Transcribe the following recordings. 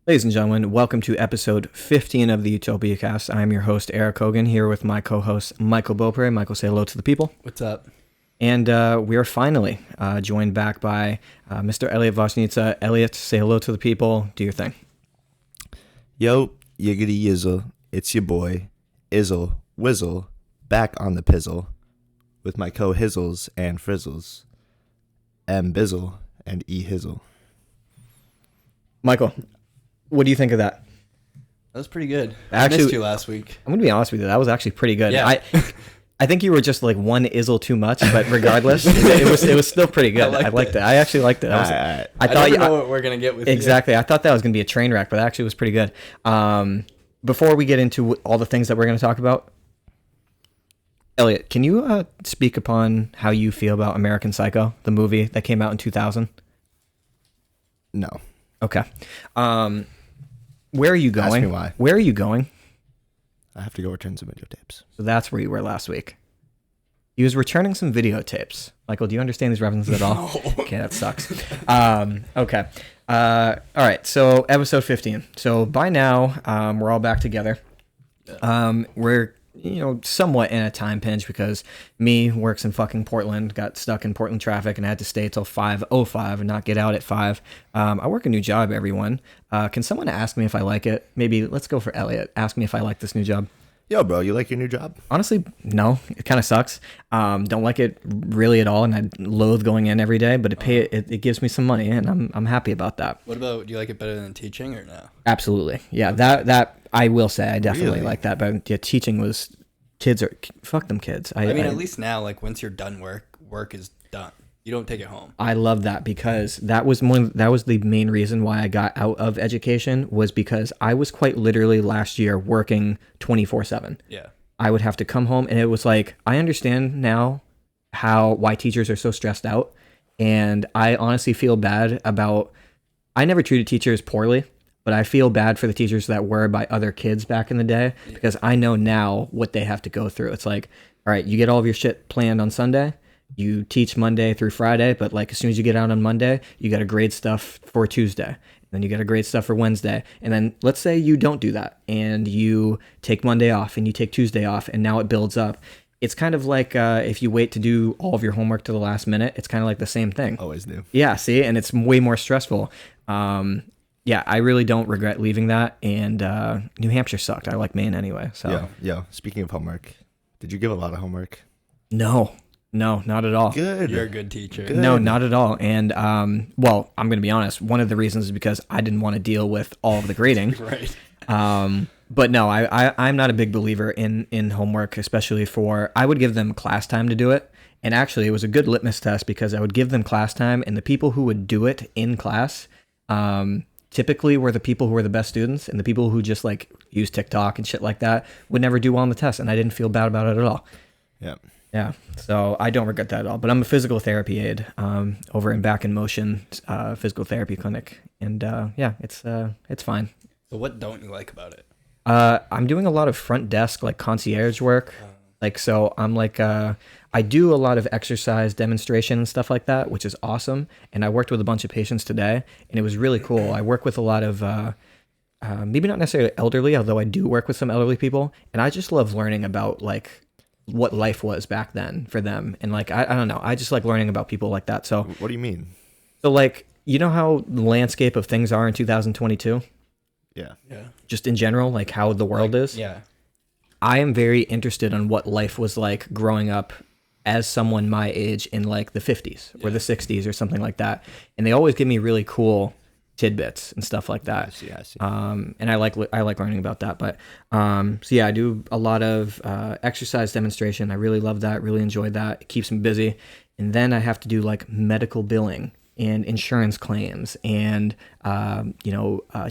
Ladies and gentlemen, welcome to episode 15 of the Utopiacast. I'm your host, Erik Hogan, here with my co-host, Michael Beaupre. Michael, say hello to the people. What's up? And we are finally joined back by Mr. Elliot Vosnica. Elliot, say hello to the people. Do your thing. Yo, yiggity yizzle, it's your boy, Izzle, Whizzle, back on the pizzle, with my co-hizzles and frizzles, M. Bizzle and E. Hizzle. Michael, what do you think of that? That was pretty good. Actually, I missed you last week. I'm going to be honest with you. That was actually pretty good. Yeah. I think you were just like one izzle too much, but regardless, it was still pretty good. I liked it. I actually liked it. I thought never know what we're going to get with exactly. I thought that was going to be a train wreck, but it actually was pretty good. Before we get into all the things that we're going to talk about, Elliot, can you speak upon how you feel about American Psycho, the movie that came out in 2000? No. Okay. Where are you going? Ask me why. Where are you going? I have to go return some videotapes. So that's where you were last week. He was returning some videotapes. Michael, do you understand these references at all? No. Okay, that sucks. Okay. All right, so episode 15. So by now, we're all back together. We're, somewhat in a time pinch because me works in fucking Portland, got stuck in Portland traffic, and I had to stay till 5:05 and not get out at 5. I work a new job, everyone. Can someone ask me if I like it? Maybe let's go for Elliot. Ask me if I like this new job. Yo, bro, you like your new job? Honestly, no. It kind of sucks. Don't like it really at all, and I loathe going in every day. But it gives me some money, and I'm happy about that. What about, do you like it better than teaching or no? Absolutely, yeah. That I will say, I definitely Really? like that. But yeah, teaching was fuck them kids. I mean, at least now, like once you're done work is done. You don't take it home. I love that because that was the main reason why I got out of education, was because I was quite literally last year working 24/7. Yeah. I would have to come home, and it was like, I understand now why teachers are so stressed out. And I honestly feel bad I never treated teachers poorly, but I feel bad for the teachers that were by other kids back in the day, because I know now what they have to go through. It's like, all right, you get all of your shit planned on Sunday. You teach Monday through Friday, but like as soon as you get out on Monday, you got to grade stuff for Tuesday. And then you got to grade stuff for Wednesday. And then let's say you don't do that and you take Monday off and you take Tuesday off, and now it builds up. It's kind of like if you wait to do all of your homework to the last minute, it's kind of like the same thing. Always do. Yeah, see? And it's way more stressful. Yeah, I really don't regret leaving that. And New Hampshire sucked. I like Maine anyway. So Yo, speaking of homework, did you give a lot of homework? No, not at all. Good. You're a good teacher. Good. No, not at all. And, well, I'm going to be honest. One of the reasons is because I didn't want to deal with all of the grading. Right. But no, I'm not a big believer in homework, especially I would give them class time to do it. And actually, it was a good litmus test because I would give them class time, and the people who would do it in class typically were the people who were the best students, and the people who just like use TikTok and shit like that would never do well on the test. And I didn't feel bad about it at all. Yeah. Yeah, so I don't regret that at all. But I'm a physical therapy aide over in Back in Motion physical therapy clinic, and yeah, it's fine. So what don't you like about it? I'm doing a lot of front desk, like concierge work. Like, so I'm like, I do a lot of exercise demonstration and stuff like that, which is awesome. And I worked with a bunch of patients today, and it was really cool. I work with a lot of maybe not necessarily elderly, although I do work with some elderly people, and I just love learning about like what life was back then for them. And like, I don't know, I just like learning about people like that. So What do you mean? so like, you know how the landscape of things are in 2022, Yeah. just in general, like how the world is. Yeah. I am very interested in what life was like growing up as someone my age in like the 50s or the 60s or something like that. And they always give me really cool tidbits and stuff like that. I see. And I like learning about that. But so yeah, I do a lot of exercise demonstration. I really love that. Really enjoy that. It keeps me busy. And then I have to do like medical billing and insurance claims and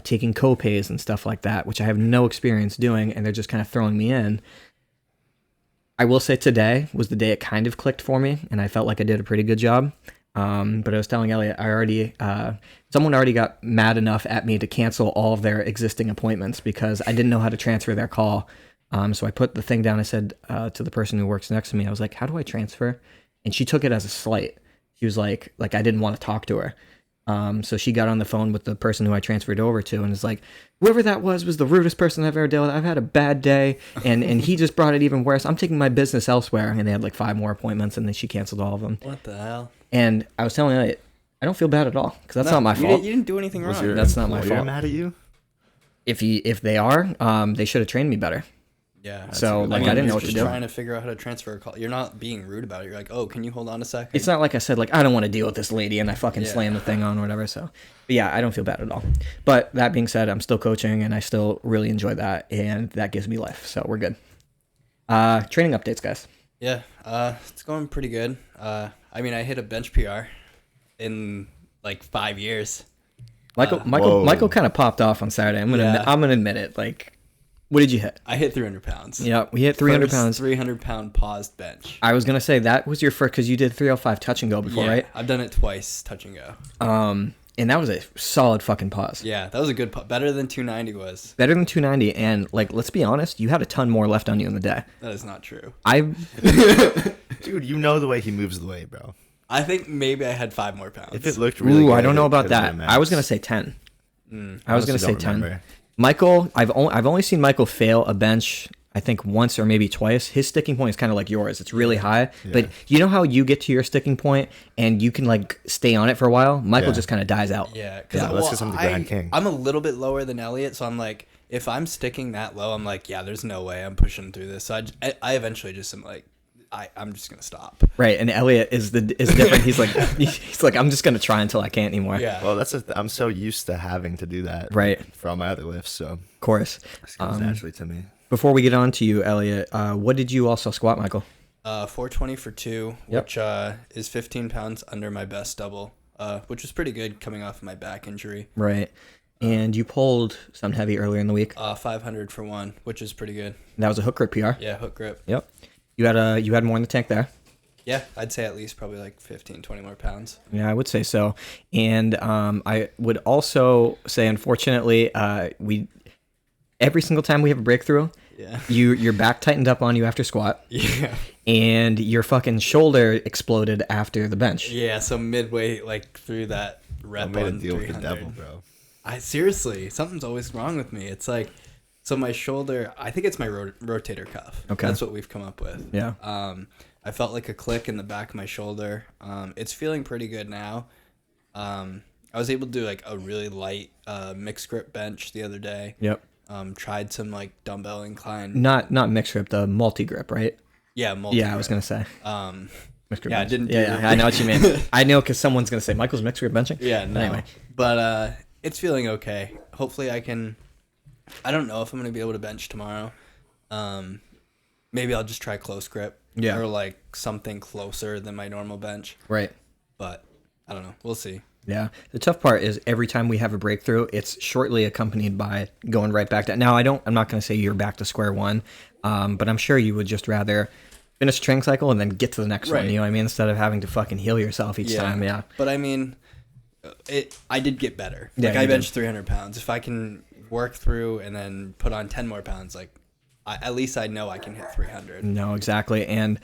taking co-pays and stuff like that, which I have no experience doing, and they're just kind of throwing me in. I will say today was the day it kind of clicked for me, and I felt like I did a pretty good job. But I was telling Elliot, someone already got mad enough at me to cancel all of their existing appointments because I didn't know how to transfer their call. So I put the thing down. I said to the person who works next to me, I was like, how do I transfer? And she took it as a slight. She was like I didn't want to talk to her. So she got on the phone with the person who I transferred over to and is like, whoever that was the rudest person I've ever dealt with. I've had a bad day, and he just brought it even worse. I'm taking my business elsewhere. And they had like 5 more appointments, and then she canceled all of them. What the hell? And I was telling Elliot, I don't feel bad at all, because that's not my fault. You didn't do anything Was wrong. your That's not my employer fault. mad at you? If they are, they should have trained me better. Yeah. So, like, I didn't know what to You're do. just trying to figure out how to transfer a call. You're not being rude about it. You're like, oh, can you hold on a second? It's not like I said, like, I don't want to deal with this lady, and I fucking slammed the thing on or whatever. So, but yeah, I don't feel bad at all. But that being said, I'm still coaching, and I still really enjoy that, and that gives me life. So we're good. Training updates, guys. Yeah, it's going pretty good. I mean, I hit a bench PR in like 5 years. Michael kind of popped off on Saturday. I'm gonna admit it. Like, what did you hit? I hit 300 pounds. Yeah, we hit 300 pounds. 300-pound paused bench. I was gonna say that was your first, because you did 305 touch and go before, Yeah, right? I've done it twice, touch and go. And that was a solid fucking pause. Yeah, that was a good better than 290 was. Better than 290, and like, let's be honest, you had a ton more left on you in the day. That is not true. Dude, you know the way he moves the weight, bro. I think maybe I had 5 more pounds. If it looked really good, I don't know about it that. could've been I was max. gonna say 10. I was Honestly, gonna say don't 10. remember. Michael, I've only seen Michael fail a bench, I think once or maybe twice. His sticking point is kind of like yours. It's really high, but you know how you get to your sticking point and you can like stay on it for a while? Michael just kind of dies out. Yeah, Let's get some to Grand King. I'm a little bit lower than Elliot, so I'm like, if I'm sticking that low, I'm like, yeah, there's no way I'm pushing through this. So I eventually just am like, I'm just gonna stop. Right, and Elliot is different. He's like I'm just gonna try until I can't anymore. Yeah. Well, I'm so used to having to do that. Right. For all my other lifts, so Of course. it comes naturally to me. Before we get on to you, Elliot, what did you also squat, Michael? 420 for 2, Yep. which is 15 pounds under my best double, which was pretty good coming off my back injury. Right. And you pulled something heavy earlier in the week. 500 for 1, which is pretty good. That was a hook grip PR. Yeah, hook grip. Yep. You had more in the tank there. Yeah, I'd say at least probably like 15, 20 more pounds. Yeah, I would say so. And I would also say, unfortunately, every single time we have a breakthrough, Yeah. your back tightened up on you after squat, Yeah. and your fucking shoulder exploded after the bench. Yeah, so midway, like through that I rep made a on deal with the 300. devil, bro. Seriously, something's always wrong with me. It's like, so my shoulder, I think it's my rotator cuff. Okay. That's what we've come up with. Yeah. I felt like a click in the back of my shoulder. It's feeling pretty good now. I was able to do like a really light mixed grip bench the other day. Yep. Tried some like dumbbell incline. Not mixed grip, the multi grip, right? Yeah, Yeah, I was gonna say. Mixed grip yeah, I bench. didn't do Yeah, the- I know what you mean. I know, because someone's gonna say Michael's mixed grip benching. Yeah, no. Anyway. But it's feeling okay. Hopefully I can. I don't know if I'm gonna be able to bench tomorrow. Maybe I'll just try close grip. Yeah. Or like something closer than my normal bench. Right. But I don't know. We'll see. Yeah. The tough part is every time we have a breakthrough, it's shortly accompanied by going right back to. Now, I'm not going to say you're back to square one, but I'm sure you would just rather finish a training cycle and then get to the next one. Right. You know what I mean? Instead of having to fucking heal yourself each time. Yeah. But I mean, I did get better. Yeah, Like you I did. benched 300 pounds. If I can work through and then put on 10 more pounds, like at least I know I can hit 300. No, exactly. And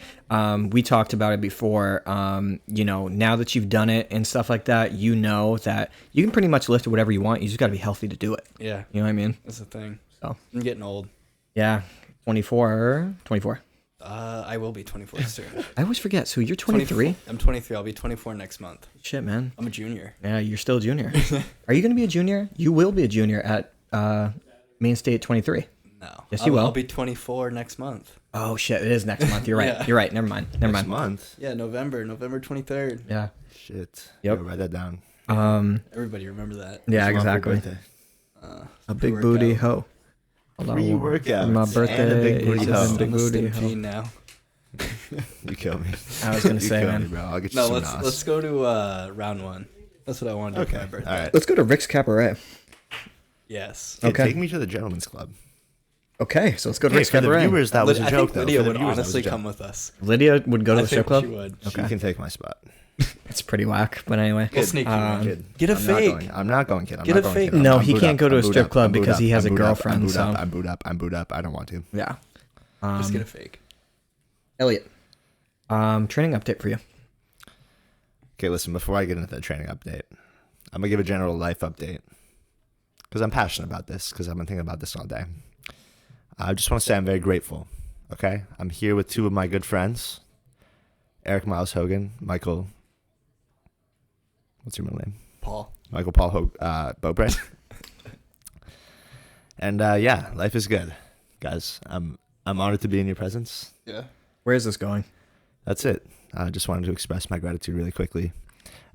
we talked about it before. Now that you've done it and stuff like that, you know that you can pretty much lift whatever you want. You just got to be healthy to do it. Yeah. You know what I mean? That's the thing. So, I'm getting old. yeah. 24. I will be 24 soon. I always forget. So you're 23? I'm 23. I'll be 24 next month. Shit, man. I'm a junior. Yeah, you're still a junior. Are you going to be a junior? You will be a junior at Main State 23. No. Yes, you will. I'll be 24 next month. Oh, shit. It is next month. You're right. Yeah. You're right. Never mind. Next month. Yeah, November 23rd. Yeah. Shit. Yep. Gotta write that down. Everybody remember that. Yeah, What's your mom for exactly. birthday? A big booty hoe. Hold on. Pre-workout. My And a birthday big booty is hoe. a big I'm a booty stim hoe. fiend now. You kill me. I was gonna You say, kill man. me, bro. I'll get you No, some let's go to round 1. That's what I want to do for Okay. my birthday. All right. Let's go to Rick's Cabaret. Yes. Hey, Okay. Take me to the gentleman's club. Okay, so let's go to Hey, Rick's for the Cabaret. viewers, that was a I joke, think though. Lydia For the would viewers, that was a honestly joke. come with us. Lydia would go to I the strip think club. she would. She can take my spot. It's pretty whack, but anyway. We'll sneak you in. Kid. Get a I'm not fake. going. I'm not going, kid. I'm Get not a going, fake. kid. I'm- No, I'm he booed can't up. go to I'm a booed strip up. club I'm booed because up. he has I'm a booed up. girlfriend, I'm booed so- up. I'm booed up. I'm booed up. I don't want to. Yeah. Just get a fake. Elliot, training update for you. Okay, listen. Before I get into the training update, I'm going to give a general life update because I'm passionate about this because I've been thinking about this all day. I just want to say I'm very grateful, okay? I'm here with two of my good friends, Erik Miles Hogan, Michael, what's your middle name? Michael Paul Beaupre. And yeah, life is good, guys. I'm honored to be in your presence. Yeah. Where is this going? That's it. I just wanted to express my gratitude really quickly.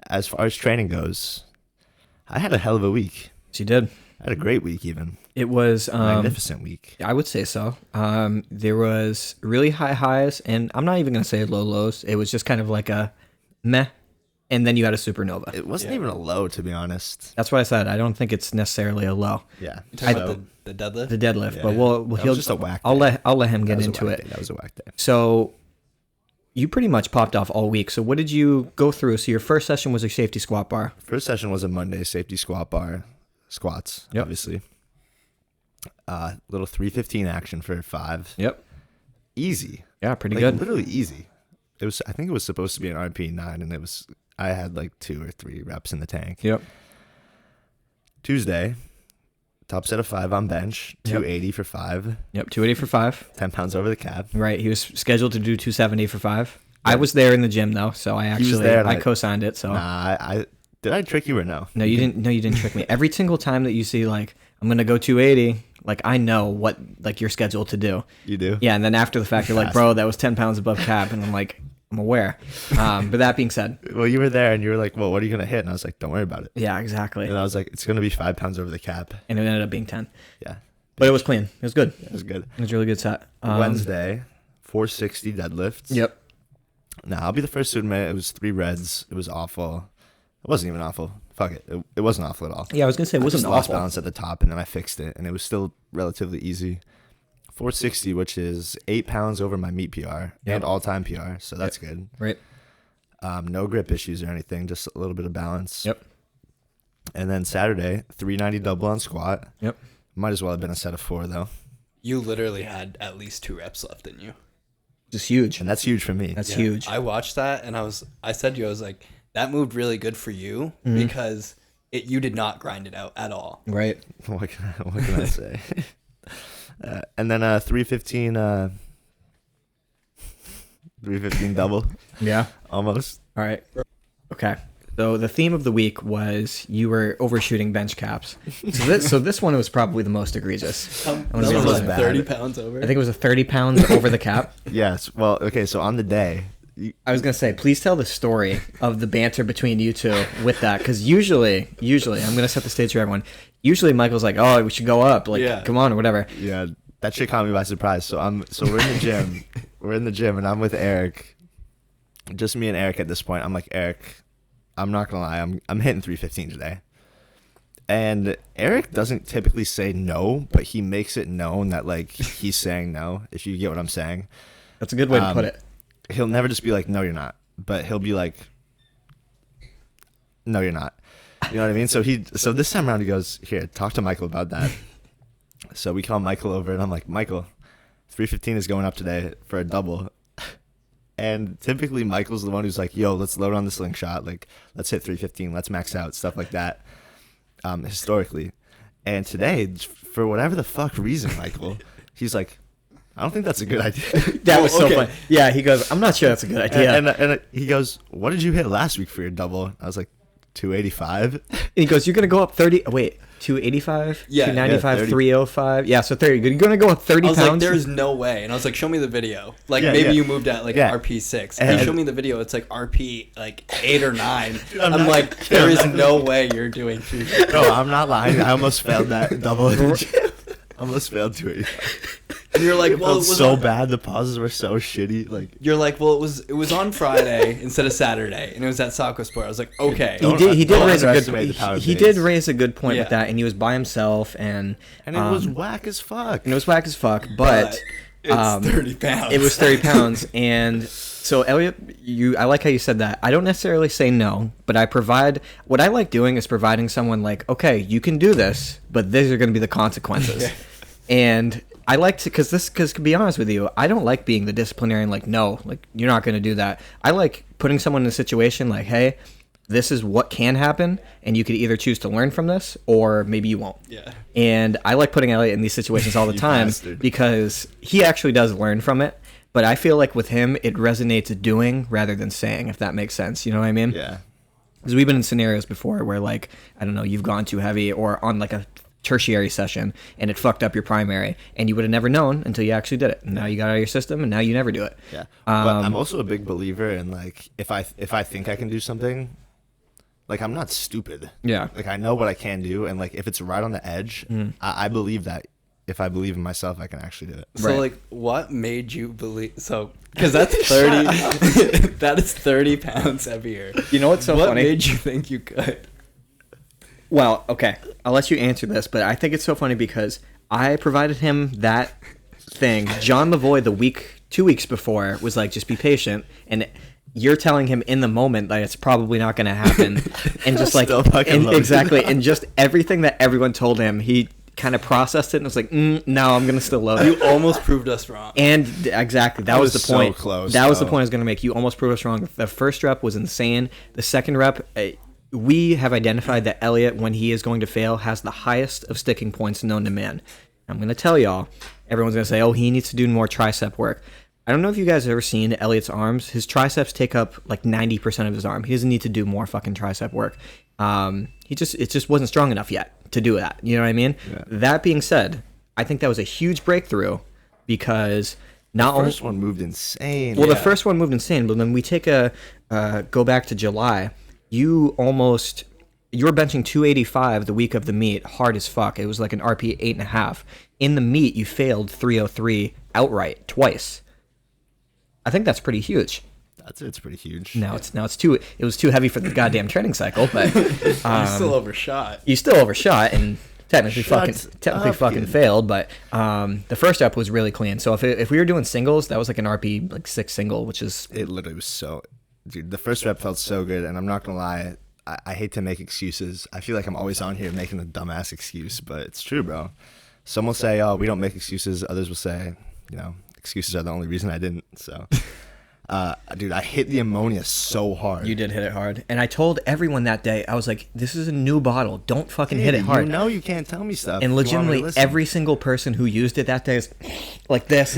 As far as training goes, I had a hell of a week. She did. I had a great week even. It was Magnificent week. I would say so. There was really high highs, and I'm not even going to say low lows. It was just kind of like a meh, and then you had a supernova. It wasn't even a low, to be honest. That's what I said. I don't think it's necessarily a low. Yeah. You talking about the deadlift? The deadlift, Yeah. but we'll That he'll was just a whack I'll day. let him That get was a into whack it. day. That was a whack day. So you pretty much popped off all week. So what did you go through? So your first session was a safety squat bar. First session was a Monday safety squat bar, squats, Yep. obviously. Little 315 action for 5. Yep. Easy. Yeah, pretty Like, good. literally easy. It was. I think it was supposed to be an RP 9, and it was. I had like 2 or 3 reps in the tank. Yep. Tuesday, top set of 5 on bench, Yep. 280 for 5, Yep. 280 for 5. 10 pounds over the cap. Right. He was scheduled to do 270 for 5. I was there in the gym though, so I was actually there and I I- co-signed it. So Nah, did I trick you or no? no, you didn't. No, you didn't trick me. Every single time that you see like I'm gonna go 280, like I know what like you're scheduled to do. You do? Yeah, and then after the fact, you're like, bro, that was 10 pounds above cap, and I'm like, I'm aware. But that being said, Well, you were there, and you were like, "Well, what are you gonna hit?" And I was like, "Don't worry about it." yeah, exactly. And I was like, "It's gonna be 5 pounds over the cap." And it ended up being 10, Yeah, but it was clean. It was good. it was good. It was a really good set. Wednesday, 460 deadlifts. Yep. Now I'll be the first to admit it was 3 reds. It was awful. It wasn't even awful. Fuck it. It wasn't awful at all. Yeah, I was gonna say it I wasn't just lost awful. balance at the top, and then I fixed it, and it was still relatively easy. 460, which is 8 pounds over my meet PR and all-time PR, so that's good. Right. No grip issues or anything, just a little bit of balance. Yep. And then Saturday, 390 double on squat. Yep. Might as well have been a set of 4 though, You literally had at least 2 reps left, didn't you? Just huge. and that's huge for me. That's Yeah. huge. I watched that and I said to you, I was like, that moved really good for you because you did not grind it out at all. Right. what can I say? And then 315 double, Yeah. almost. All right. Okay. So the theme of the week was you were overshooting bench caps. So this one was probably the most egregious. That gonna be was honest. like 30 pounds over. I think it was a 30 pounds over the cap. Yes. Well, okay. So on the day, I was gonna say, please tell the story of the banter between you two with that, because usually, I'm gonna set the stage for everyone. Usually, Michael's like, "Oh, we should go up, like, Yeah. come on, or whatever." yeah, that shit caught me by surprise. So we're in the gym, and I'm with Erik, just me and Erik at this point. I'm like, Erik, I'm not gonna lie, I'm hitting 315 today. And Erik doesn't typically say no, but he makes it known that like he's saying no. If you get what I'm saying, That's a good way to put it. he'll never just be like, no, you're not, but he'll be like, no, you're not. You know what I mean? So this time around he goes, here, talk to Michael about that. So we call Michael over, and I'm like, Michael, 315 is going up today for a double. And typically Michael's the one who's like, yo, let's load on the slingshot. Like, let's hit 315. Let's max out, stuff like that, historically. And today, for whatever the fuck reason, Michael, he's like, I don't think that's a good idea. That was so okay. funny. Yeah, he goes, "I'm not sure that's a good idea." And he goes, what did you hit last week for your double? I was like, 285. And he goes, "You're gonna go up 30." Oh, wait, 285, Yeah, 295, 30. 305. Yeah, so 30. You're gonna go up 30 I was like, pounds. there's no way. And I was like, show me the video. Like, Yeah, maybe yeah. you moved at, like, Yeah. RP 6. And- And you show me the video, it's, like, RP, like, 8 or 9. I'm not- like, there is no way you're doing 3. No, I'm not lying. I almost failed that double. In the gym. Almost failed 285. And you're like, It well, it felt was so on, bad. The pauses were so shitty. Like, You're like, well, it was on Friday instead of Saturday, and it was at Soccer Sport. I was like, okay. He did Don't raise a good underestimate the power of he days. did raise a good point with Yeah. that, and he was by himself, and and it was whack as fuck. it was whack as fuck, but it's 30 pounds. it was 30 pounds. And so Elliot, I like how you said that. I don't necessarily say no, but I provide what I like doing is providing someone like, okay, you can do this, but these are going to be the consequences. Yeah. And I like to, because to be honest with you, I don't like being the disciplinarian, like, no, like, you're not going to do that. I like putting someone in a situation like, hey, this is what can happen, and you could either choose to learn from this, or maybe you won't. Yeah. And I like putting Elliot in these situations all the time because he actually does learn from it. But I feel like with him, it resonates doing rather than saying, if that makes sense. You know what I mean? Yeah. Because we've been in scenarios before where, like, I don't know, you've gone too heavy or on like a tertiary session and it fucked up your primary, and you would have never known until you actually did it. And now you got it out of your system, and now you never do it. Yeah. But I'm also a big believer in, like, if I think I can do something, like, I'm not stupid. Yeah. Like, I know what I can do, and, like, if it's right on the edge, I believe that if I believe in myself, I can actually do it. So, Right. like, what made you believe? So, because that's 30, that is 30 pounds heavier. You know what's so what funny? made you think you could? Well, okay, I'll let you answer this, but I think it's so funny because I provided him that thing. John Lavoie, 2 weeks before, was like, just be patient, and you're telling him in the moment that it's probably not going to happen, and just like, Still fucking loves it. exactly, and just everything that everyone told him, he kind of processed it and was like, no, I'm going to still load it. You almost proved us wrong. And exactly, that was the so point. close, that was the though. point I was going to make. You almost proved us wrong. The first rep was insane. The second rep, we have identified that Elliot, when he is going to fail, has the highest of sticking points known to man. I'm going to tell y'all, everyone's going to say, oh, he needs to do more tricep work. I don't know if you guys have ever seen Elliot's arms. His triceps take up like 90% of his arm. He doesn't need to do more fucking tricep work. It just wasn't strong enough yet to do that. You know what I mean? Yeah. That being said, I think that was a huge breakthrough because not The only... first one moved insane. Well, Yeah. the first one moved insane, but then we take go back to July. You were benching 285 the week of the meet, hard as fuck. It was like an RP 8.5. In the meet, you failed 303 outright twice. I think that's pretty huge. It's pretty huge. It was too heavy for the goddamn training cycle, but You still overshot. you still overshot and technically Shut fucking up, kid. failed. But the first rep was really clean. So if we were doing singles, that was like an RP like 6 single, which is It literally was so... Dude, the first rep felt so good, and I'm not going to lie, I hate to make excuses. I feel like I'm always on here making a dumbass excuse, but it's true, bro. Some will say, oh, we don't make excuses. Others will say, excuses are the only reason I didn't. So, dude, I hit the ammonia so hard. You did hit it hard. And I told everyone that day, I was like, this is a new bottle. Don't fucking hit it hard. You know you can't tell me stuff. And if you want me to legitimately, listen. every single person who used it that day is like this,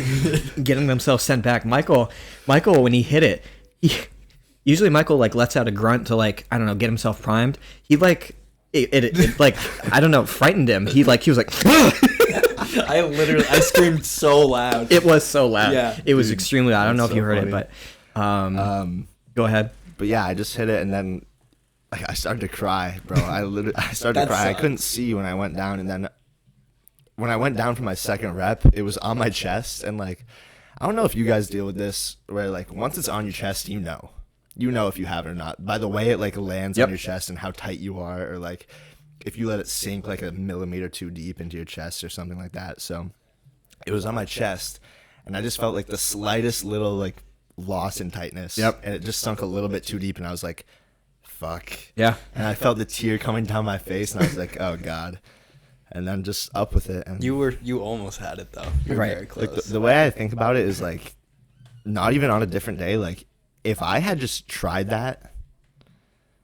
getting themselves sent back. Michael, when he hit it, usually Michael like lets out a grunt to like, I don't know, get himself primed. He like, it like, I don't know, frightened him. He was like, I screamed so loud. it was so loud. Yeah. It was extremely loud. I don't know if that's you so heard funny. it, but go ahead. But yeah, I just hit it, and then like I started to cry, bro. I started to That cry. I sucked. couldn't see when I went down, and then when I went down for my second rep, it was on my chest, and like I don't know if you guys deal with this, where like once it's on your chest, you know if you have it or not by the way it like lands Yep. on your chest and how tight you are, or like if you let it sink like a millimeter too deep into your chest or something like that. So it was on my chest, and I just felt like the slightest little like loss in tightness. Yep. And it just sunk a little bit too deep, and I was like, fuck. Yeah. And I felt the tear coming down my face, and I was like, oh god. And then just up with it. And You almost had it though. You were Right. very close. like the way I think about it is like, not even on a different day. Like if I had just tried that,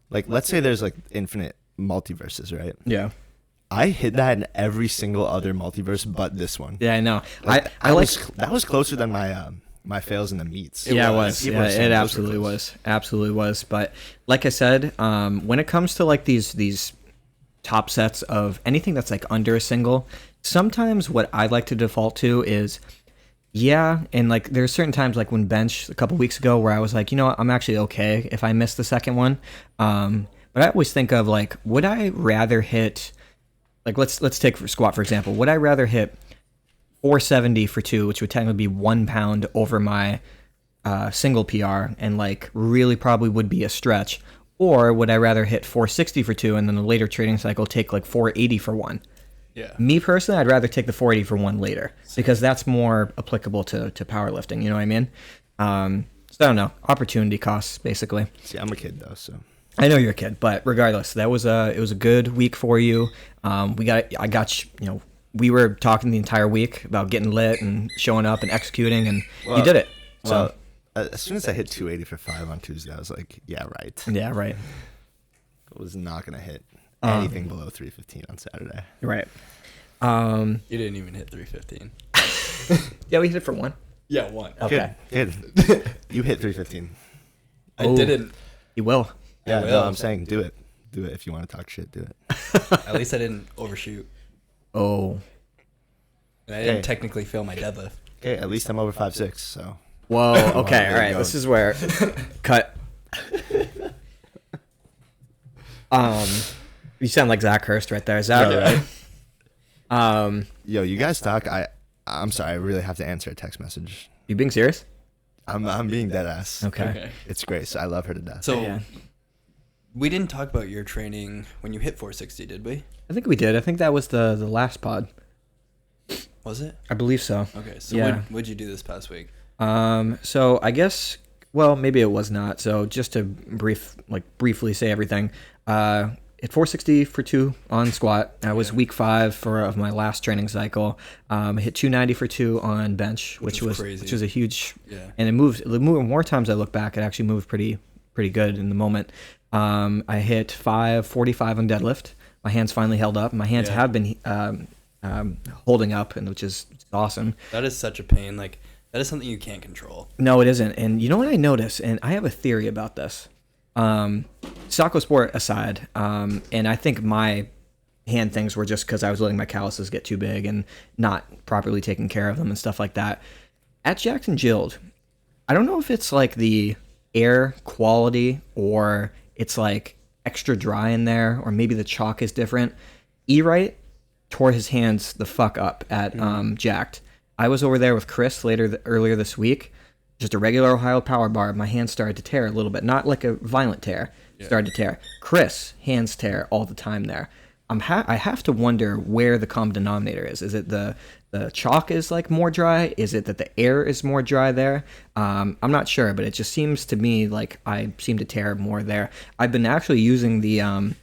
like let's say there's like infinite multiverses, right? Yeah. I hit that in every single other multiverse but this one. Yeah, I know. Like, I like. that was closer than my fails in the meets. Yeah, it was. was. People Yeah, are saying it those were absolutely close. was. Absolutely was. But like I said, when it comes to like these top sets of anything that's like under a single, sometimes what I like to default to is, yeah, and like there's certain times like when bench a couple weeks ago where I was like, you know what, I'm actually okay if I miss the second one. But I always think of like, would I rather hit, like let's take for squat for example, would I rather hit 470 for 2, which would technically be 1 pound over my single PR, and like really probably would be a stretch, or would I rather hit 460 for 2 and then the later training cycle take like 480 for 1? Yeah. Me personally, I'd rather take the 480 for 1 later because that's more applicable to powerlifting. You know what I mean? So I don't know, opportunity costs basically. See, I'm a kid though, so I know you're a kid, but regardless, it was a good week for you. We were talking the entire week about getting lit and showing up and executing, and you did it. So well, as soon as I hit 280 for 5 on Tuesday, I was like, yeah, right. yeah, right. was not gonna hit anything below 315 on Saturday. Right. You didn't even hit 315. Yeah, we hit it for one. Yeah, one. Okay. Good. You hit 315. I didn't. You will. Yeah, will. no, I'm saying do it. Do it if you want to talk shit. Do it. At least I didn't overshoot. Oh. And I didn't Okay. technically fail my deadlift. Okay, at least I'm over 5'6", so. Whoa. Okay. All right. Going. This is where cut. You sound like Zach Hirst right there. Zach, right? Yo, you guys talk. I'm sorry. I really have to answer a text message. You being serious? I'm being dead ass. Okay. It's Grace. I love her to death. So Yeah. we didn't talk about your training when you hit 460, did we? I think we did. I think that was the last pod. Was it? I believe so. Okay. So Yeah. what'd you do this past week? So I guess, well, maybe it was not. So just to briefly say everything, at 460 for 2 on squat. I was week 5 of my last training cycle. I hit 290 for 2 on bench, which was crazy. which was a huge, Yeah. and it moved more times I look back, it actually moved pretty good in the moment. I hit 545 on deadlift. My hands finally held up. My hands Yeah. have been holding up, and which is awesome. That is such a pain. Like, that is something you can't control. No, it isn't. And you know what I noticed? And I have a theory about this. Soccer sport aside, and I think my hand things were just because I was letting my calluses get too big and not properly taking care of them and stuff like that. At Jackson Guild, I don't know if it's like the air quality or it's like extra dry in there, or maybe the chalk is different. Erik tore his hands the fuck up at Jacked. I was over there with Chris earlier this week. Just a regular Ohio power bar. My hands started to tear a little bit, not like a violent tear. Started to tear. Chris, hands tear all the time there. I have to wonder where the common denominator is. Is it the chalk is like more dry? Is it that the air is more dry there? I'm not sure, but it just seems to me like I seem to tear more there. I've been actually using the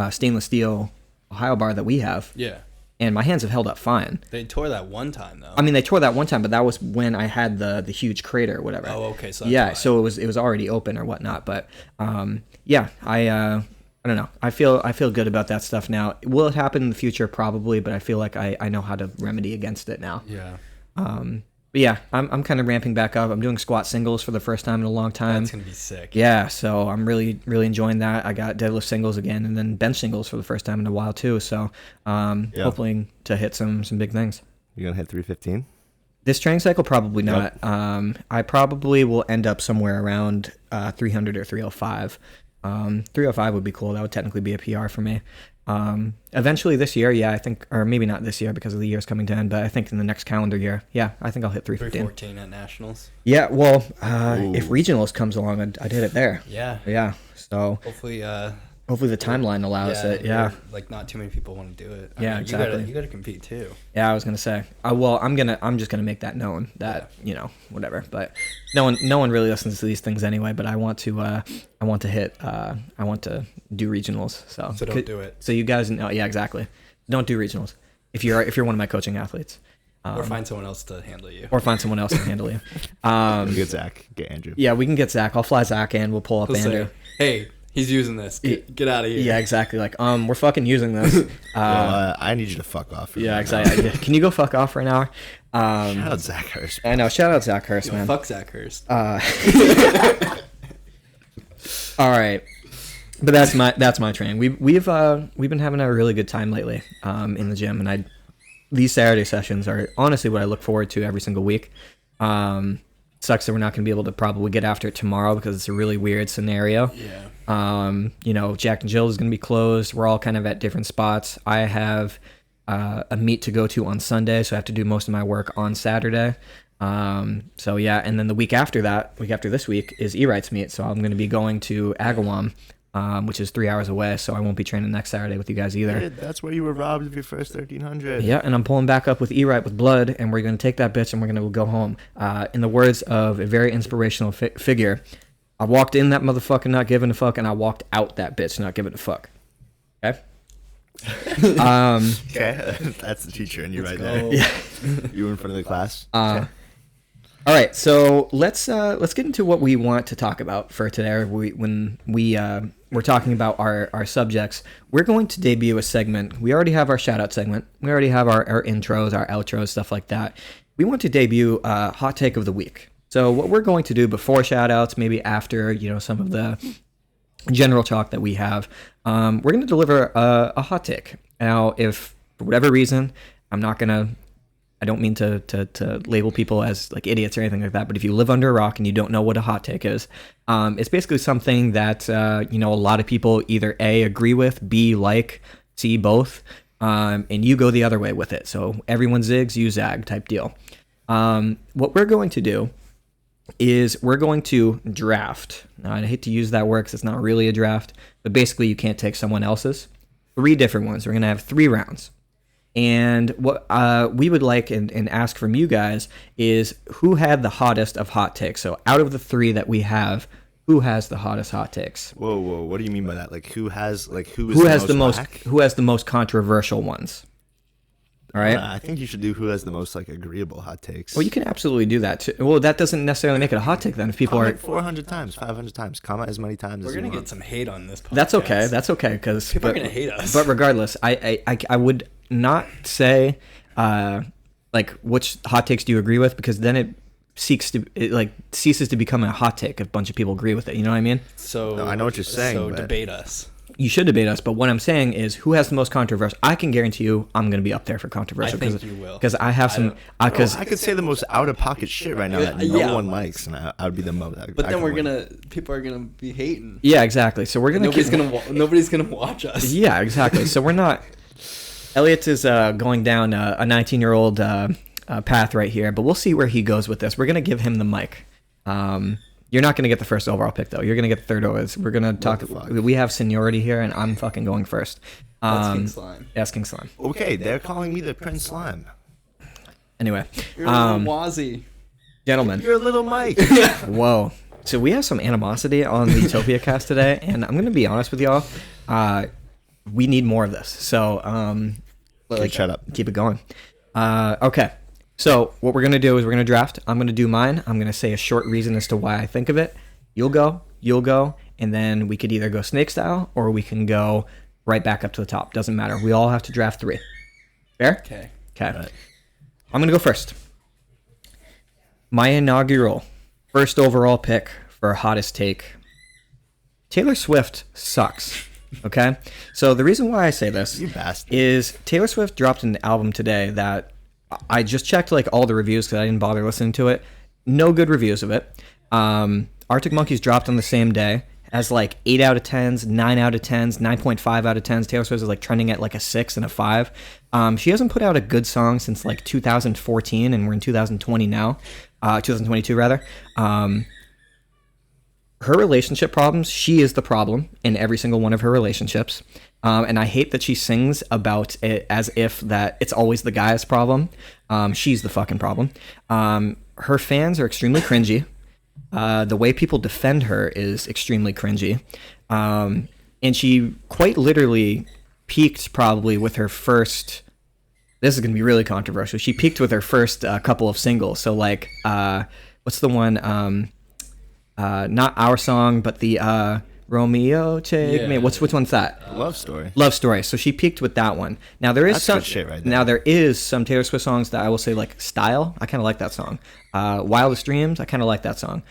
stainless steel Ohio bar that we have. Yeah. And my hands have held up fine. They tore that one time though. I mean, they tore that one time, but that was when I had the huge crater or whatever. Oh, okay. So yeah, that's why. so it was already open or whatnot. But yeah, I don't know. I feel good about that stuff now. Will it happen in the future? Probably, but I feel like I know how to remedy against it now. Yeah. But yeah, I'm kind of ramping back up. I'm doing squat singles for the first time in a long time. That's gonna be sick. Yeah, so I'm really enjoying that. I got deadlift singles again, and then bench singles for the first time in a while too. So hoping to hit some big things. You gonna hit 315? This training cycle, probably not. I probably will end up somewhere around 300 or 305. 305 would be cool. That would technically be a PR for me. Eventually this year, yeah, I think, or maybe not this year because of the year's coming to end, but I think in the next calendar year, yeah, I think I'll hit 315. 314 at nationals. Yeah, well, if regionals comes along, I'd hit it there. Yeah. Yeah, so Hopefully. hopefully the timeline allows it. Yeah. Like not too many people want to do it. Yeah, exactly. You gotta compete too. Yeah, I was gonna say. Well, I'm just gonna make that known that whatever. But no one really listens to these things anyway. But I want to do regionals. So don't do it. So you guys know, yeah, exactly. Don't do regionals if you're one of my coaching athletes. Or find someone else to handle you. Or find someone else to handle you. Get Zach. Get Andrew. Yeah, we can get Zach. I'll fly Zach in. We'll pull up He'll Andrew. say, hey, he's using this. Get out of here. Yeah, exactly. Like, we're fucking using this. I need you to fuck off. For Yeah, an exactly. Yeah. Can you go fuck off for an hour? hour. Shout out Zach Hirst. I know. Shout out Zach Hirst, Yo, man. fuck Zach Hirst. All right, but that's my training. We've been having a really good time lately in the gym, and these Saturday sessions are honestly what I look forward to every single week. Sucks that we're not going to be able to probably get after it tomorrow because it's a really weird scenario. Yeah. Jack and Jill is going to be closed. We're all kind of at different spots. I have a meet to go to on Sunday, so I have to do most of my work on Saturday. So yeah, and then the week after this week is Erik's meet, so I'm going to be going to Agawam, which is 3 hours away, so I won't be training next Saturday with you guys either. Dude, that's where you were robbed of your first 1300. Yeah, and I'm pulling back up with Erik with blood, and we're going to take that bitch and we're going to go home. In the words of a very inspirational figure, I walked in that motherfucker not giving a fuck, and I walked out that bitch not giving a fuck. Okay? Okay, that's the teacher, and you're right there. Yeah. You were in front of the class. All right, so let's get into what we want to talk about for today. we're talking about our subjects, we're going to debut a segment. We already have our shout-out segment. We already have our intros, our outros, stuff like that. We want to debut a hot take of the week. So what we're going to do before shout-outs, maybe after, some of the general talk that we have, we're going to deliver a hot take. Now, if for whatever reason, I don't mean to label people as like idiots or anything like that, but if you live under a rock and you don't know what a hot take is, it's basically something that, a lot of people either A, agree with, B, like, C, both, and you go the other way with it. So everyone zigs, you zag type deal. What we're going to do is we're going to draft. Now, I hate to use that word because it's not really a draft, but basically you can't take someone else's. 3 different ones. We're going to have 3 rounds. And what we would like and ask from you guys is who had the hottest of hot takes. So out of the 3 that we have, who has the hottest hot takes? Whoa! What do you mean by that? Like who has the most controversial ones? All right. I think you should do who has the most like agreeable hot takes. Well, you can absolutely do that too. Well, that doesn't necessarily make it a hot take then. If people comment 400 times, 500 times, comment as many times. We're as you gonna want. get some hate on this podcast. That's okay because people are gonna hate us. But regardless, I would not say like which hot takes do you agree with, because then it ceases to become a hot take if a bunch of people agree with it. You know what I mean? So no, I know what you're saying. So but debate us. You should debate us, but what I'm saying is who has the most controversial. I can guarantee you I'm going to be up there for controversial. I think you will. Because I have some... I could say the most out-of-pocket shit right now that no one likes, and I would be the most... But then people are going to be hating. Yeah, exactly. So we're going to... Nobody's going to watch us. Yeah, exactly. So we're not... Elliot is going down a 19-year-old path right here, but we'll see where he goes with this. We're going to give him the mic. You're not going to get the first overall pick, though. You're going to get the third overall. We're going to talk. We have seniority here, and I'm fucking going first. That's King Slime. That's King Slime. Okay, they're calling me the Prince Slime. Anyway. You're a little Wazzy. Gentlemen. You're a little Mike. Whoa. So we have some animosity on the Utopiacast today, and I'm going to be honest with y'all. We need more of this. So, shut up. Keep it going. Okay. So what we're going to do is we're going to draft. I'm going to do mine. I'm going to say a short reason as to why I think of it. You'll go, and then we could either go snake style or we can go right back up to the top. Doesn't matter. We all have to draft 3. Fair? Okay. Right. I'm going to go first. My inaugural first overall pick for hottest take. Taylor Swift sucks. Okay? So the reason why I say this is Taylor Swift dropped an album today that I just checked like all the reviews because I didn't bother listening to it. No good reviews of it. Arctic Monkeys dropped on the same day as like 8 out of 10s, 9 out of 10s, 9.5 out of 10s. Taylor Swift is like trending at like a 6 and a 5. She hasn't put out a good song since like 2014, and we're in 2020 now. 2022 rather. Her relationship problems, she is the problem in every single one of her relationships. And I hate that she sings about it as if that it's always the guy's problem. She's the fucking problem. Her fans are extremely cringy. The way people defend her is extremely cringy. And she quite literally peaked probably with her first... This is going to be really controversial. She peaked with her first couple of singles. So like, what's the one... not Our Song, but the Romeo Take Me. Which one's that? Love Story. Love Story. So she peaked with that one. Now there is That's some good shit right there. Now there is some Taylor Swift songs that I will say like Style. I kind of like that song. Wildest Dreams. I kind of like that song.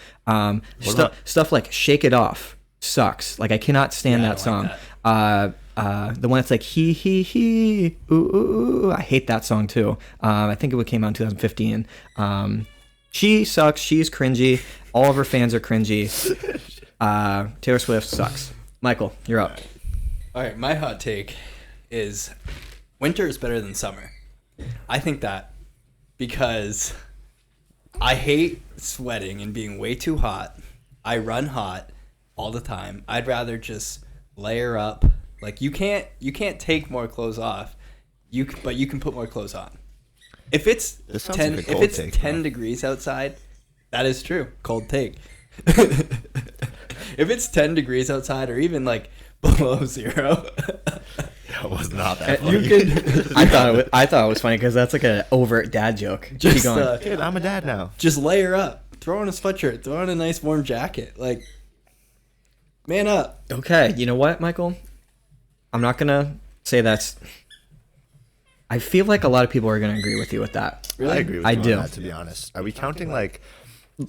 Stuff like Shake It Off sucks. Like I cannot stand that song. The one that's like he ooh, ooh, ooh. I hate that song too. I think it came out in 2015. She sucks. She's cringy. All of her fans are cringy. Taylor Swift sucks. Michael, you're up. All right, my hot take is winter is better than summer. I think that because I hate sweating and being way too hot. I run hot all the time. I'd rather just layer up. Like you can't take more clothes off. But you can put more clothes on. If it's 10 degrees outside, that is true. Cold take. If it's 10 degrees outside or even like below 0, it was not that funny. You could. I thought it was funny because that's like an overt dad joke. Just, Dude, I'm a dad now. Just layer up. Throw on a sweatshirt. Throw on a nice warm jacket. Like, Man up. Okay, you know what, Michael? I'm not gonna say that's. I feel like a lot of people are gonna agree with you with that. Really? I agree with I you do. on that, to be honest. Are we counting like?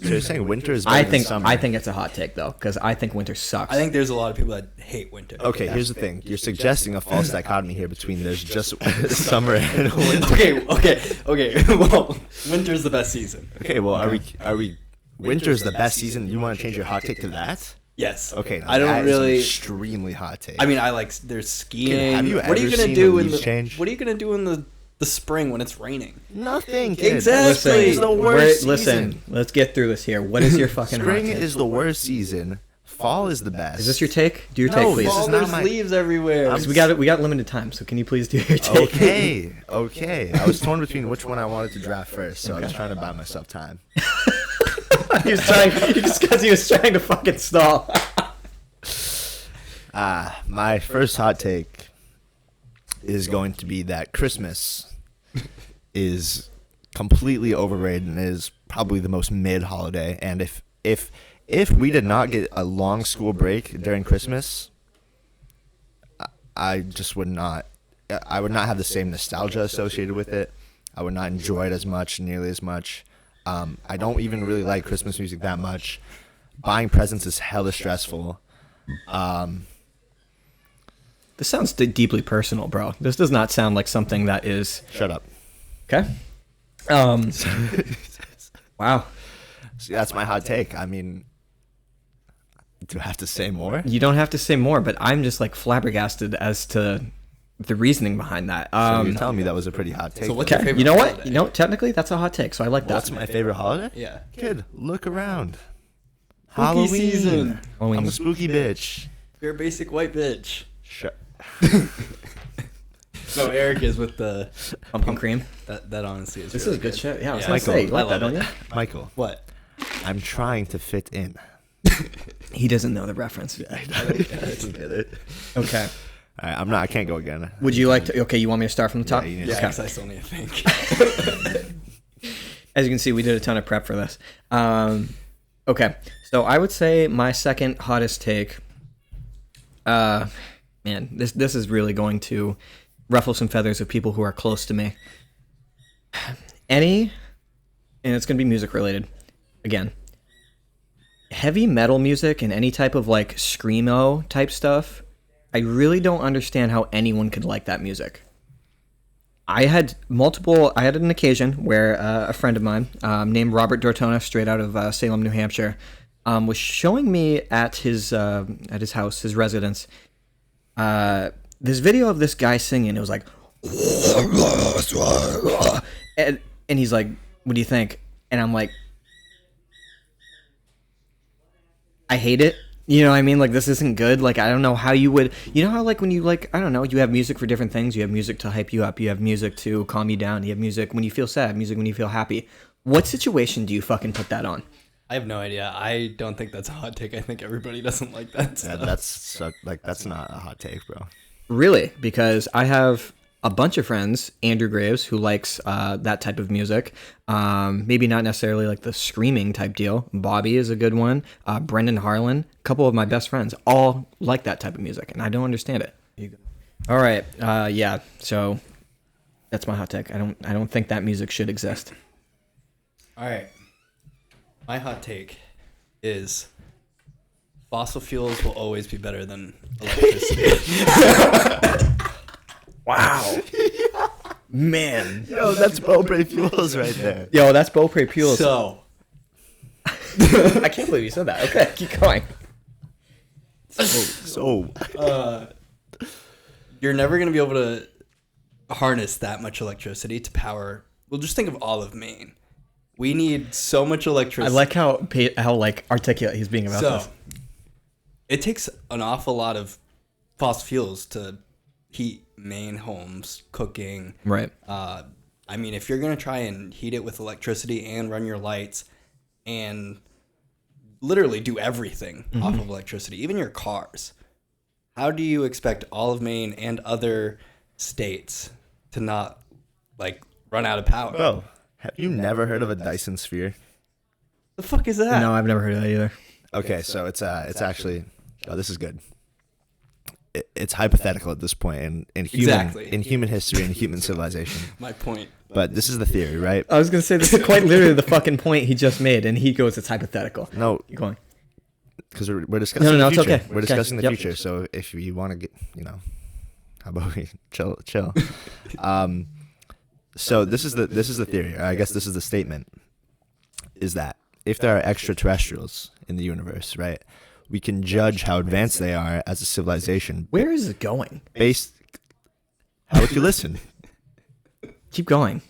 So you're saying winter is better than summer? I think it's a hot take though, because I think winter sucks. I think there's a lot of people that hate winter. Okay, here's the thing. You're suggesting a false dichotomy here between there's just summer and winter. Okay. Well, winter's the best season. Okay, well, are we? Winter's the best season. You want to change your hot take to that? Yes. Okay, I don't that is really. an extremely hot take. I mean, I like. There's skiing. Have you What are you ever gonna seen do the in leaves the? change? What are you gonna do in the spring when it's raining? Nothing. Kid. Exactly. Spring is the worst season. Listen, let's get through this here. What is your fucking Spring hot take? is the worst season. Fall is the best. Is this your take? Do your No, take, please. this is Fall, not there's my- leaves everywhere. We got limited time, so can you please do your take? Okay. I was torn between which one I wanted to draft first, so I was trying to buy myself time. he was trying, just because he was trying to fucking stall. My first hot take is going to be that Christmas is completely overrated and is probably the most mid holiday. And if we did not get a long school break during Christmas, I just would not. I would not have the same nostalgia associated with it. I would not enjoy it as much, nearly as much. I don't even really like Christmas music that much. Buying presents is hella stressful. This sounds deeply personal, bro. This does not sound like something that is... Shut up. Okay. Wow. See, that's my hot take. I mean, do I have to say more? You don't have to say more, but I'm just like flabbergasted as to the reasoning behind that. So you're telling me that was a pretty hot take. So what's then. your Okay, favorite you know what? holiday? You know, technically that's a hot take, so I like that. What's my favorite holiday? Yeah. Kid, look around. Spooky Halloween. season. Halloween. I'm a spooky bitch. You're a basic white bitch. Shut. No, Erik is with the Pumpkin cream. that honestly is. This really is good shit. Yeah, I was Yeah. gonna Michael, say, you like I that, love don't it. you? Michael, What? I'm trying to fit in. He doesn't know the reference. I don't get it. Okay. All right, I can't go again. Would you like to? Okay, you want me to start from the top? Yeah, you need Yeah, to- because I still need to think. As you can see, we did a ton of prep for this. Okay, so I would say my second hottest take. Man, this is really going to ruffle some feathers of people who are close to me. And it's going to be music related. Again, heavy metal music and any type of like Screamo type stuff, I really don't understand how anyone could like that music. I had an occasion where a friend of mine named Robert Dortona, straight out of Salem, New Hampshire, was showing me at his house, his residence, this video of this guy singing. It was like, and he's like, "What do you think?" And I'm like, "I hate it." You know what I mean? Like, this isn't good. Like, I don't know how you would... You know how, like, when you, like... I don't know. You have music for different things. You have music to hype you up. You have music to calm you down. You have music when you feel sad. Music when you feel happy. What situation do you fucking put that on? I have no idea. I don't think that's a hot take. I think everybody doesn't like that Yeah, stuff. that's not a hot take, bro. Really? Because I have a bunch of friends, Andrew Graves, who likes that type of music. Maybe not necessarily like the screaming type deal. Bobby is a good one. Brendan Harlan, a couple of my best friends, all like that type of music, and I don't understand it. All right, yeah. So that's my hot take. I don't think that music should exist. All right. My hot take is fossil fuels will always be better than electricity. Wow. Man. Yo, that's Beaupre Fuels right there. Yo, that's Beaupre Fuels. So, I can't believe you said that. Okay, keep going. So, you're never going to be able to harness that much electricity to power. Well, just think of all of Maine. We need so much I electricity. like how like articulate he's being about this. It takes an awful lot of fossil fuels to heat Maine homes, cooking. Right. I mean, if you're going to try and heat it with electricity and run your lights and literally do everything off of electricity, even your cars, how do you expect all of Maine and other states to not, like, run out of power? bro, have you never heard of a Dyson sphere? The fuck is that? No, I've never heard of that either. Okay, so it's actually Oh, this is good. It's hypothetical at this point in human history and human civilization. My point. But this is the theory, right? I was gonna say this is quite literally the fucking point he just made, and he goes, "It's hypothetical." No, Keep going. because we're discussing No, the it's future. okay. We're Okay. discussing the Yep. future. So if you want to get, how about we chill? So this is the theory. Or I guess this is the statement. Is that if there are extraterrestrials in the universe, right? We can judge how advanced they are as a civilization Where is it going? based. How would you listen? Keep going.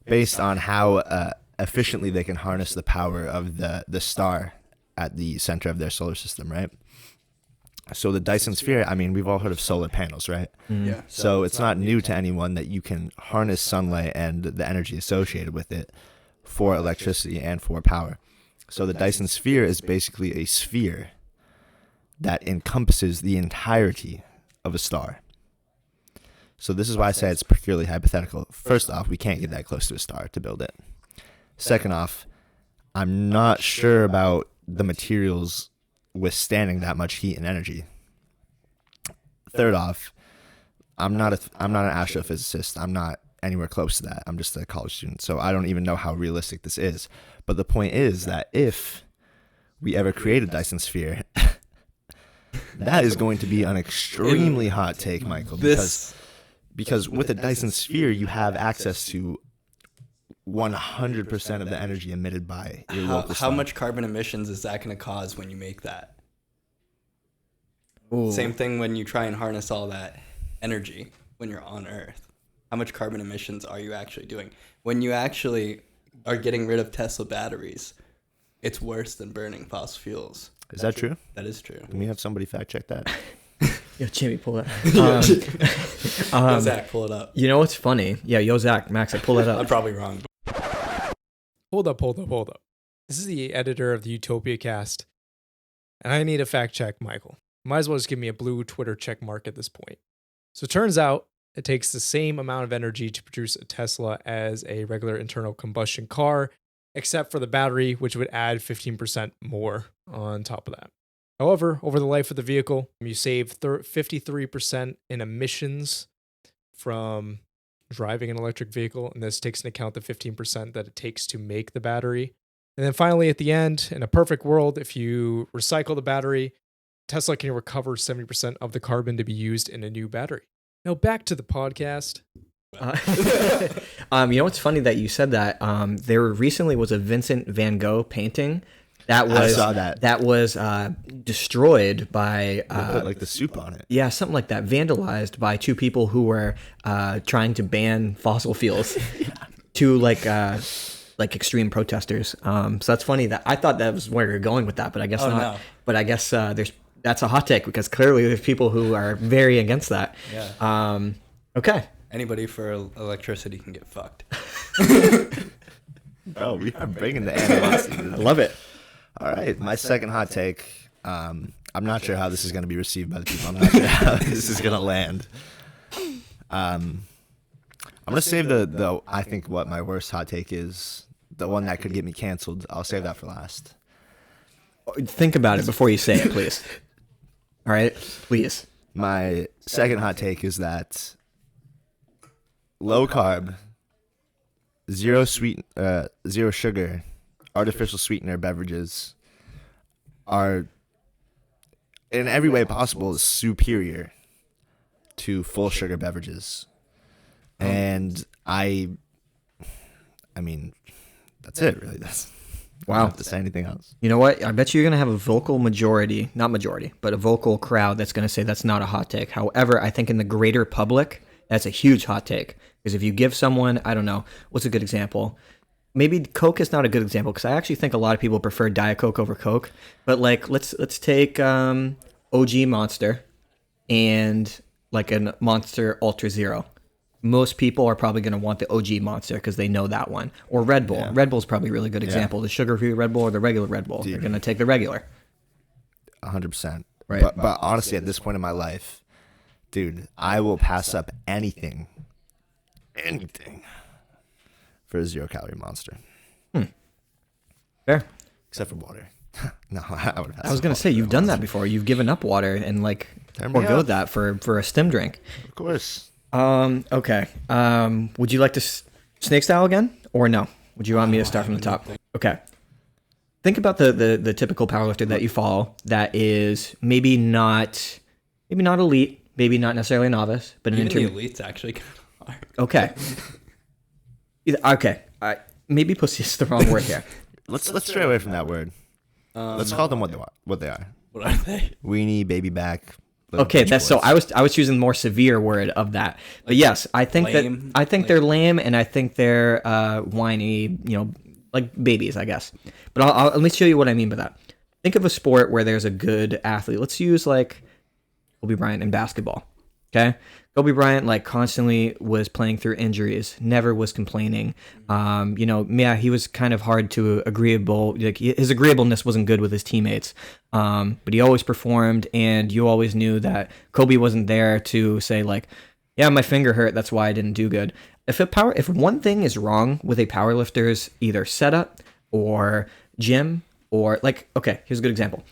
Based on how efficiently they can harness the power of the star at the center of their solar system, right? So the Dyson sphere, I mean, we've all heard of solar panels, right? Yeah. So it's not new to anyone that you can harness sunlight and the energy associated with it for electricity and for power. So the Dyson sphere is basically a sphere that encompasses the entirety of a star. So this is why I say it's purely hypothetical. First off, we can't get that close to a star to build it. Second off, I'm not sure about the materials withstanding that much heat and energy. Third off, I'm not an astrophysicist. I'm not anywhere close to that. I'm just a college student, so I don't even know how realistic this is. But the point is that if we ever create a Dyson sphere, that is going to be an extremely hot take, Michael, because with a Dyson sphere, you have access to 100% of the energy emitted by your local How star. much carbon emissions is that going to cause when you make that? Ooh. Same thing when you try and harness all that energy when you're on Earth. How much carbon emissions are you actually doing? When you actually are getting rid of Tesla batteries, it's worse than burning fossil fuels. Is that true? That is true. Can we have somebody fact check that? Yo, Jimmy, pull that. Yo, Zach, pull it up. You know what's funny? Yeah, yo, Zach, Max, pull that I'm up. probably wrong. Hold up. This is the editor of the Utopiacast, and I need a fact check, Michael. Might as well just give me a blue Twitter check mark at this point. So it turns out it takes the same amount of energy to produce a Tesla as a regular internal combustion car, except for the battery, which would add 15% more on top of that. However, over the life of the vehicle, you save 53% in emissions from driving an electric vehicle, and this takes into account the 15% that it takes to make the battery. And then finally, at the end, in a perfect world, if you recycle the battery, Tesla can recover 70% of the carbon to be used in a new battery. Now back to the podcast. You know what's funny that you said that? There recently was a Vincent van Gogh painting that was I saw that. that was destroyed by They put like the soup on it. yeah, something like that, vandalized by two people who were trying to ban fossil fuels. Two like extreme protesters. So that's funny that I thought that was where you're going with that, but I guess not. No. But I guess that's a hot take because clearly there's people who are very against that. Yeah. Okay. Anybody for electricity can get fucked. Oh, we are bringing the animosity. I love it. All right, my second hot take. I'm not sure how this is going to be received by the people. I'm not sure how this is going to land. I'm going to save the I think what my worst hot take is, the one that could get me canceled. I'll save that for last. Think about it before you say it, please. All right, please. My second hot take is that low carb, zero sugar, artificial sweetener beverages are in every way possible superior to full sugar beverages. And I mean, that's it really. I don't have to say anything else. You know what? I bet you're going to have a vocal majority, not majority, but a vocal crowd that's going to say that's not a hot take. However, I think in the greater public, that's a huge hot take. Because if you give someone, I don't know, what's a good example? Maybe Coke is not a good example because I actually think a lot of people prefer Diet Coke over Coke. But like, let's take OG Monster and like a Monster Ultra Zero. Most people are probably going to want the OG Monster because they know that one. Or Red Bull. Yeah. Red Bull's probably a really good example. The sugar-free Red Bull or the regular Red Bull. Dude. They're going to take the regular. 100%. Right. But honestly, at this point in my life, dude, I will pass up anything for a 0-calorie Monster. Fair. Except for water. No, I would. I was gonna say you've done that before. You've given up water and like forgoed that for a stim drink. Of course. Okay. Would you like to snake style again or no? Would you want me to start from the top? Okay. Think about the typical powerlifter that you follow that is maybe not elite, maybe not necessarily a novice, but an Even the intermediate. elite's actually kind of hard. Okay. Okay. Maybe pussy is the wrong word here. Let's stray away from that word. Let's call them what they are. What are they? Weenie, baby back. Okay, that's so. I was choosing the more severe word of that, but yes, I think lame? they're lame, and I think they're whiny, like babies, I guess. But I'll let me show you what I mean by that. Think of a sport where there's a good athlete. Let's use like Kobe Bryant in basketball. Okay, Kobe Bryant like constantly was playing through injuries, never was complaining. He was kind of hard to agreeable. Like his agreeableness wasn't good with his teammates, but he always performed, and you always knew that Kobe wasn't there to say like, "Yeah, my finger hurt. That's why I didn't do good." If one thing is wrong with a powerlifter's either setup or gym or like, okay, here's a good example.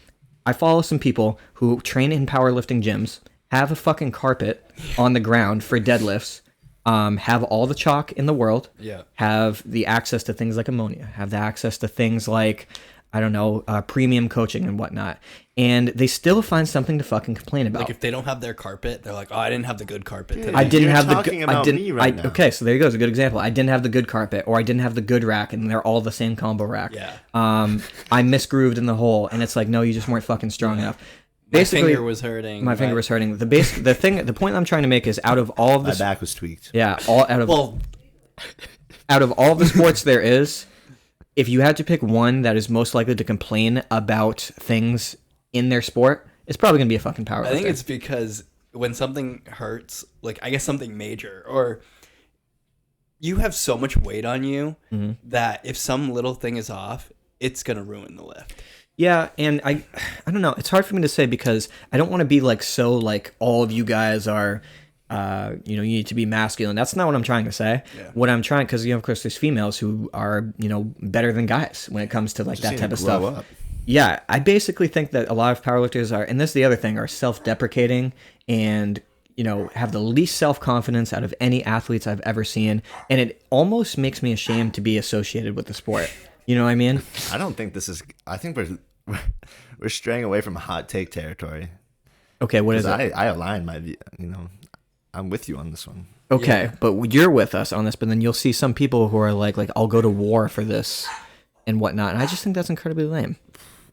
I follow some people who train in powerlifting gyms, have a fucking carpet on the ground for deadlifts, have all the chalk in the world, have the access to things like ammonia, have the access to things like, I don't know, premium coaching and whatnot. And they still find something to fucking complain about. Like if they don't have their carpet, they're like, "Oh, I didn't have the good carpet today." I didn't have talking about me right now. Okay, so there you go. It's a good example. I didn't have the good carpet, or I didn't have the good rack, and they're all the same combo rack. Yeah. I misgrooved in the hole, and it's like, no, you just weren't fucking strong enough. Basically, my finger was hurting. My finger was hurting. The point I'm trying to make is out of all of this, my back was tweaked. Yeah, out of all of the sports there is, if you had to pick one that is most likely to complain about things in their sport, it's probably gonna be a fucking powerlifter. I think it's because when something hurts, like I guess something major, or you have so much weight on you that if some little thing is off, it's gonna ruin the lift. Yeah, and I don't know. It's hard for me to say because I don't want to be like so like all of you guys are, you need to be masculine. That's not what I'm trying to say. Yeah. What I'm trying, because of course there's females who are better than guys when it comes to like that type of stuff. Up. Yeah, I basically think that a lot of powerlifters are, and this is the other thing, are self-deprecating and have the least self-confidence out of any athletes I've ever seen, and it almost makes me ashamed to be associated with the sport. You know what I mean? I don't think this is. I think we're straying away from hot take territory. Okay, what is it? I align my view. I'm with you on this one. Okay, Yeah. but you're with us on this. But then you'll see some people who are like I'll go to war for this and whatnot. And I just think that's incredibly lame.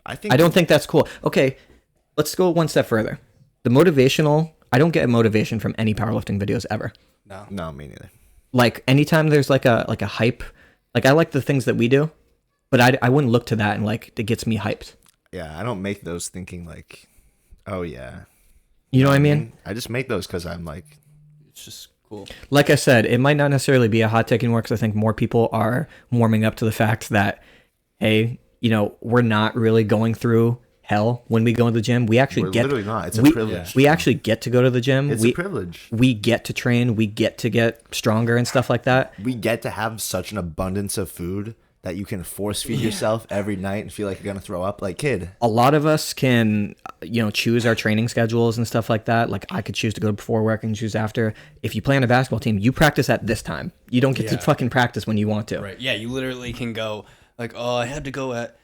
I don't think that's cool. Okay, let's go one step further. The motivational. I don't get motivation from any powerlifting videos ever. No, me neither. Like anytime there's like a hype, like I like the things that we do. But I wouldn't look to that and like it gets me hyped. Yeah, I don't make those thinking like, oh yeah. You know what I mean? I just make those because I'm like, It's just cool. Like I said, it might not necessarily be a hot take anymore because I think more people are warming up to the fact that, hey, we're not really going through hell when we go to the gym. We actually literally not. It's a privilege. We actually get to go to the gym. It's a privilege. We get to train. We get to get stronger and stuff like that. We get to have such an abundance of food that you can force feed yourself every night and feel like you're going to throw up like kid. A lot of us can, choose our training schedules and stuff like that. Like I could choose to go before work and choose after. If you play on a basketball team, you practice at this time. You don't get to fucking practice when you want to. Right. Yeah, you literally can go like, oh, I had to go at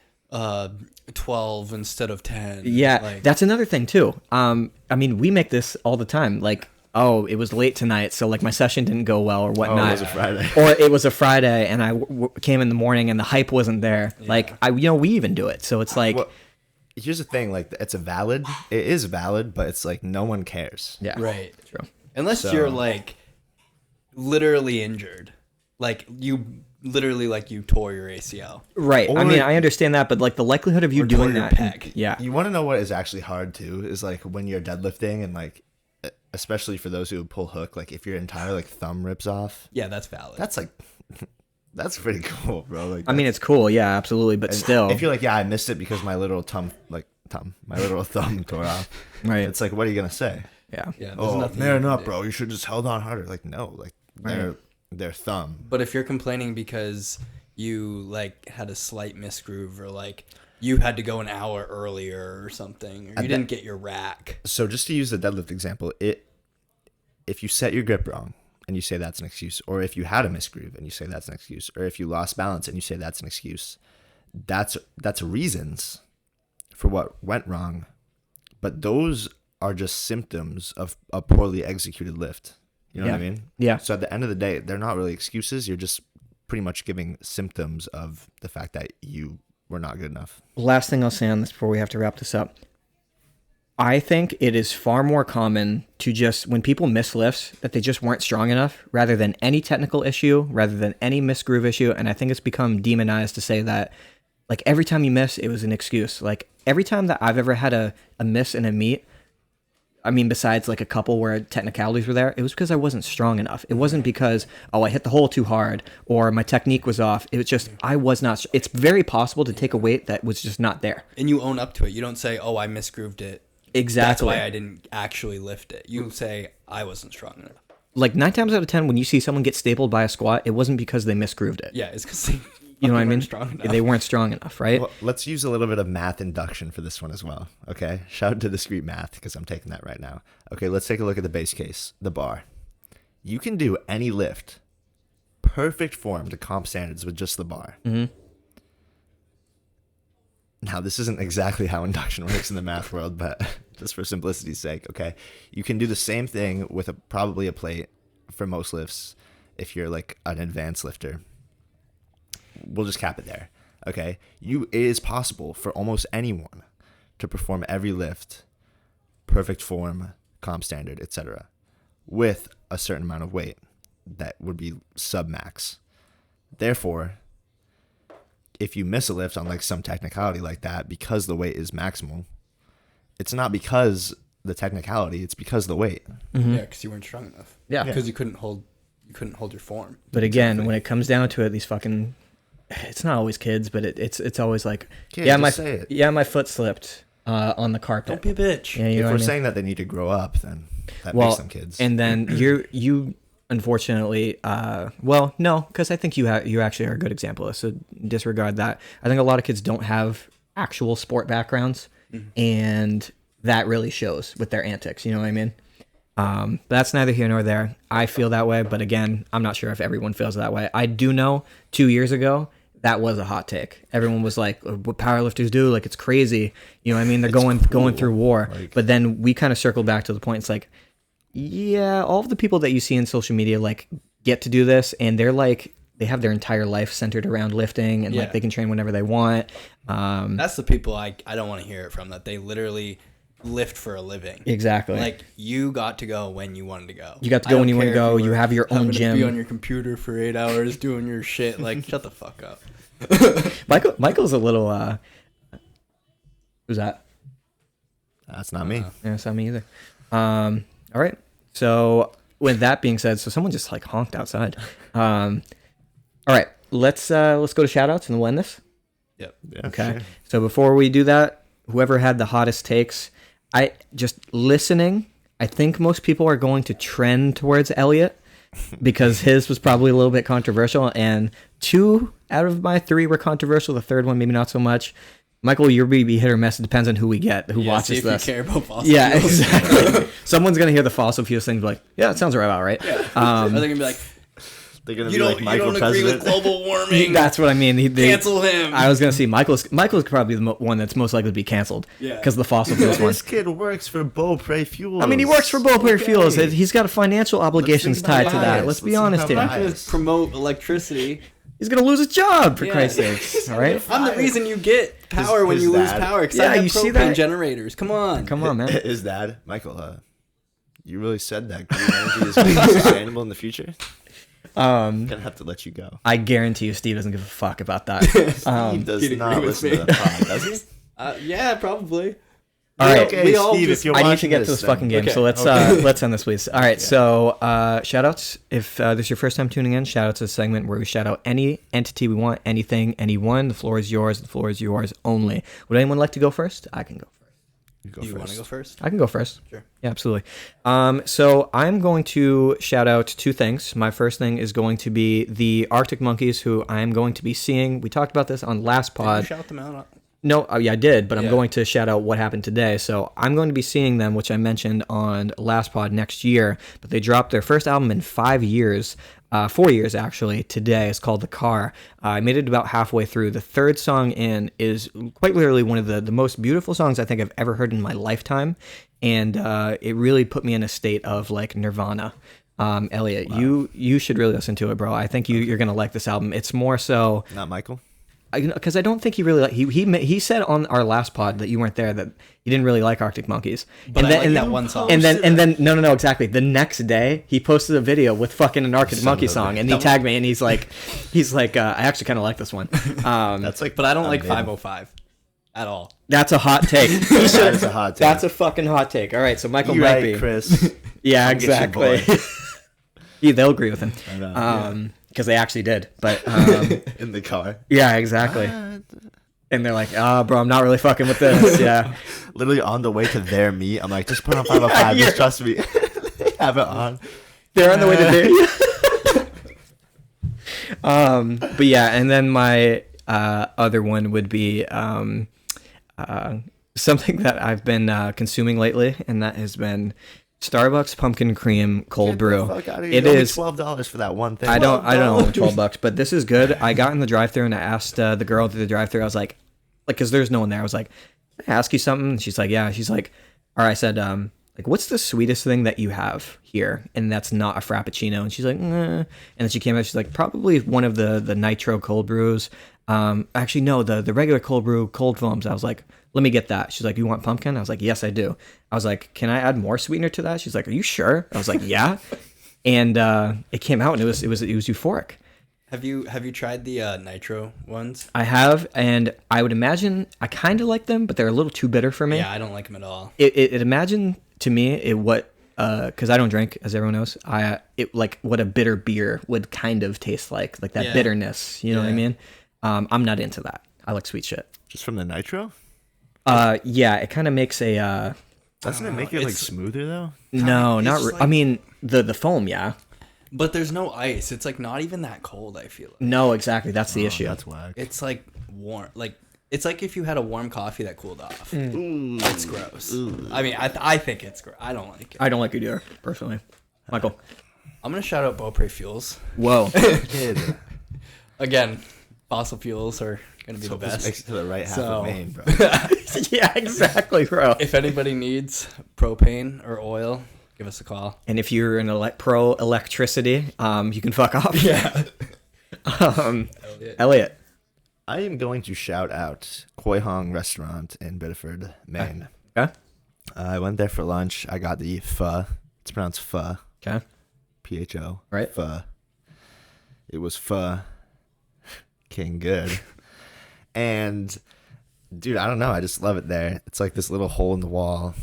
12 instead of 10. Yeah, that's another thing too. We make this all the time. Like, oh, it was late tonight, so like my session didn't go well or whatnot. It was a Friday. Or it was a Friday, and I came in the morning and the hype wasn't there. Yeah. Like we even do it. So it's like, here's the thing. Like, it is valid, but it's like no one cares. Yeah, right. True. Unless you're like literally injured, like you literally like you tore your ACL. Right. Or, I understand that, but like the likelihood of you doing that, pec. Yeah. You want to know what is actually hard too? Is like when you're deadlifting and like, especially for those who pull hook, like if your entire like thumb rips off. Yeah, that's valid. That's like, that's pretty cool, bro. Like, it's cool. Yeah, absolutely. But still, if you're like, yeah, I missed it because my little thumb tore off. Right. It's like, what are you gonna say? Yeah. Yeah. Oh, man up, bro. You should just held on harder. Like, no, like their thumb. But if you're complaining because you like had a slight misgroove or like you had to go an hour earlier or something, or you didn't get your rack. So just to use the deadlift example, if you set your grip wrong and you say that's an excuse, or if you had a misgroove and you say that's an excuse, or if you lost balance and you say that's an excuse, that's reasons for what went wrong. But those are just symptoms of a poorly executed lift. You know what I mean? Yeah. So at the end of the day, they're not really excuses. You're just pretty much giving symptoms of the fact that you were not good enough. Last thing I'll say on this before we have to wrap this up. I think it is far more common to just, when people miss lifts, that they just weren't strong enough rather than any technical issue, rather than any misgroove issue. And I think it's become demonized to say that, like, every time you miss, it was an excuse. Like, every time that I've ever had a miss in a meet, I mean, besides like a couple where technicalities were there, it was because I wasn't strong enough. It wasn't because, I hit the hole too hard or my technique was off. It was just, I was not. It's very possible to take a weight that was just not there. And you own up to it. You don't say, I misgrooved it. Exactly. That's why I didn't actually lift it. You say, I wasn't strong enough. Like 9 times out of 10, when you see someone get stapled by a squat, it wasn't because they misgrooved it. Yeah, it's because they You know what I mean? strong enough. They weren't strong enough, right? Well, let's use a little bit of math induction for this one as well. Okay. Shout out to discrete math because I'm taking that right now. Okay. Let's take a look at the base case, the bar. You can do any lift, perfect form to comp standards with just the bar. Mm-hmm. Now, this isn't exactly how induction works in the math world, but just for simplicity's sake, okay. You can do the same thing with probably a plate for most lifts if you're like an advanced lifter. We'll just cap it there. Okay. It is possible for almost anyone to perform every lift, perfect form, comp standard, etc., with a certain amount of weight that would be sub-max. Therefore, if you miss a lift on like some technicality like that because the weight is maximal, it's not because the technicality, it's because the weight. Mm-hmm. Yeah, because you weren't strong enough. Yeah. Because you couldn't hold your form. But again, when it comes down to it, these fucking, it's not always kids, but it's always like, Kids, my foot slipped on the carpet. Don't be a bitch. Yeah, you If know we're what I mean? saying that they need to grow up, then that makes them kids. And then you unfortunately, no, because I think you actually are a good example of this, so disregard that. I think a lot of kids don't have actual sport backgrounds, and that really shows with their antics. You know what I mean? But that's neither here nor there. I feel that way, but again, I'm not sure if everyone feels that way. I do know 2 years ago, that was a hot take. Everyone was like, what powerlifters do, like, it's crazy. You know what I mean? They're going through war. Like, but then we kind of circle back to the point. It's like, yeah, all of the people that you see in social media, like, get to do this, and they're like, they have their entire life centered around lifting, and like they can train whenever they want. That's the people I don't want to hear it from, that they literally lift for a living. Exactly. Like, you got to go when you wanted to go. You got to go when you want to go. You have your own gym. Be on your computer for 8 hours doing your shit. Like, shut the fuck up. Michael's a little. Who's that? That's not me. Yeah, it's not me either. All right. So with that being said, so someone just like honked outside. All right. Let's go to shoutouts and we'll end this. Yep. Yeah, Okay. sure. So before we do that, whoever had the hottest takes, I just listening. I think most people are going to trend towards Elliot because his was probably a little bit controversial, and 2 out of my 3 were controversial. The third one maybe not so much. Michael, you'll be hit or miss. It depends on who we get, who watches if this. You care about fossil Yeah, fuels. exactly. Someone's gonna hear the fossil fuels thing and be like, yeah, it sounds about right. Yeah. Are they gonna be like, They're gonna you be like don't Michael agree with President. global warming? That's what I mean. Cancel him. I was gonna see Michael's probably the one that's most likely to be canceled. Yeah. Because the fossil fuels one. This kid works for Beaupre Fuels. I mean, he works for Beaupre Okay. Fuels. He's got financial obligations think about tied to that. bias. Let's be Let's honest think here. about I'm not gonna promote electricity. He's gonna lose his job for Yeah. Christ's sakes. All right. I'm the reason you get power when his you lose dad- power. Because Yeah, I have you see propane that? generators. Come on. Come on, man. Is that Michael? You really said that green energy is going to be sustainable in the future. I'm gonna have to let you go. I guarantee you, Steve doesn't give a fuck about that. He does he'd not agree with listen me. to the pod, does he? Yeah, probably. All right. Okay, we all Steve, just- if you're I need to watching get to this then- fucking game, Okay, so let's end this, please. All right, so shoutouts. If this is your first time tuning in, shoutouts is a segment where we shout out any entity we want, anything, anyone. The floor is yours. The floor is yours only. Would anyone like to go first? I can go first. You want to go first? I can go first. Sure. Yeah, absolutely. So I'm going to shout out 2 things. My first thing is going to be the Arctic Monkeys, who I am going to be seeing. We talked about this on last Did you pod. shout them out No, yeah, I did, but I'm Yeah. going to shout out what happened today. So I'm going to be seeing them, which I mentioned on last pod next year. But they dropped their first album in 5 years, 4 years actually. Today it's called The Car. I made it about halfway through. The third song in is quite literally one of the most beautiful songs I think I've ever heard in my lifetime, and it really put me in a state of like nirvana. Elliot, you should really listen to it, bro. I think you're gonna like this album. It's more so. Not Michael. Because I don't think he really he said on our last pod that you weren't there that he didn't really like Arctic Monkeys. But I like that one song. And then no exactly. The next day he posted a video with fucking an Arctic Monkey song, and he tagged me, and he's like I actually kind of like this one. That's like, But I don't like 505 at all. That's a hot take. that is a hot take. That's a fucking hot take. All right, so Michael You're might right, be. Chris. Yeah, I'll get your exactly. boy. Yeah, they'll agree with him. I know, Because they actually did. But in the car. yeah, exactly. And they're like, bro, I'm not really fucking with this. Yeah. Literally on the way to their meet, I'm like, just put on 505. Just trust me. Have it on. They're on the way to there. But yeah, and then my other one would be something that I've been consuming lately, and that has been Starbucks pumpkin cream cold brew. It is $12 for that one thing. I don't know $12, but this is good. I got in the drive-thru and I asked the girl at the drive-thru. I was like, because there's no one there. I was like, "Can I ask you something?" And she's like, "Yeah." She's like, "All right." I said, like, "What's the sweetest thing that you have here?" And that's not a frappuccino. And she's like, "Nah." And then she came out. She's like, "Probably one of the nitro cold brews." Actually, no, the regular cold brew cold foams. I was like, "Let me get that." She's like, "You want pumpkin?" I was like, "Yes, I do." I was like, "Can I add more sweetener to that?" She's like, "Are you sure?" I was like, "Yeah." And it came out and it was euphoric. Have you tried the nitro ones? I have, and I would imagine I kind of like them, but they're a little too bitter for me. Yeah, I don't like them at all. It imagine to me because I don't drink, as everyone knows. Like what a bitter beer would kind of taste like that bitterness. You know what I mean? I'm not into that. I like sweet shit. Just from the nitro? Yeah, it kind of makes a. Doesn't it make it like smoother though? No, not. like- I mean the foam, yeah. But there's no ice. It's like not even that cold, I feel like. No, exactly. That's the issue. That's whack. It's like warm. Like it's like if you had a warm coffee that cooled off. Ooh. It's gross. I mean, I think it's gross. I don't like it. I don't like it either, personally. Michael. I'm gonna shout out Beaupre fuels. Whoa. Kid. Again, fossil fuels are gonna be the This best. makes it to the right half So- of Maine, bro. Yeah, exactly, bro. If anybody needs propane or oil, give us a call. And if you're an pro electricity, you can fuck off. Yeah. Elliot. I am going to shout out Koi Hong Restaurant in Biddeford, Maine. Okay. I went there for lunch. I got the pho. It's pronounced pho. Okay. Pho. Right. Pho. It was pho. King good. And, dude, I don't know. I just love it there. It's like this little hole in the wall.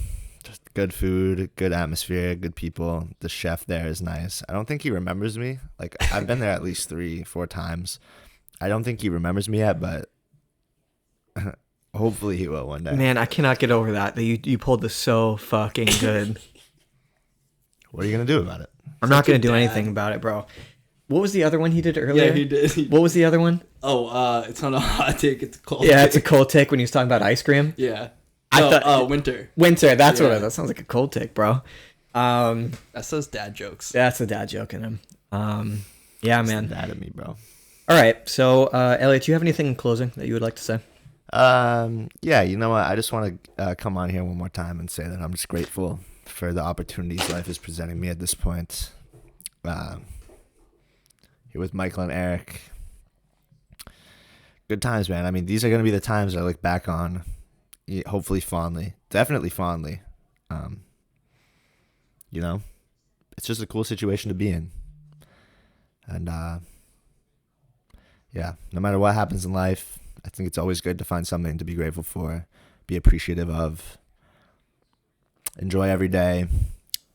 Just good food, good atmosphere, good people. The chef there is nice. I don't think he remembers me. Like, I've been there at least 3-4 times. I don't think he remembers me yet, but hopefully he will one day. Man, I cannot get over that you pulled this so fucking good. What are you going to do about it? I'm not going to do anything about it, bro. What was the other one he did earlier? Yeah, he did. What was the other one? Oh, it's not a hot take. It's cold. Yeah, it's a take. cold take when he was talking about ice cream. Yeah. I No, thought- winter. Winter, that's what Yeah. it is. That sounds like a cold take, bro. That's those dad jokes. That's a dad joke in him. Yeah, man. Mad at me, bro. All right, so Elliot, do you have anything in closing that you would like to say? Yeah, you know what? I just want to come on here one more time and say that I'm just grateful for the opportunities life is presenting me at this point. Here with Michael and Erik. Good times, man. I mean, these are going to be the times I look back on, hopefully fondly. Definitely fondly. You know, it's just a cool situation to be in. And, yeah, no matter what happens in life, I think it's always good to find something to be grateful for, be appreciative of, enjoy every day,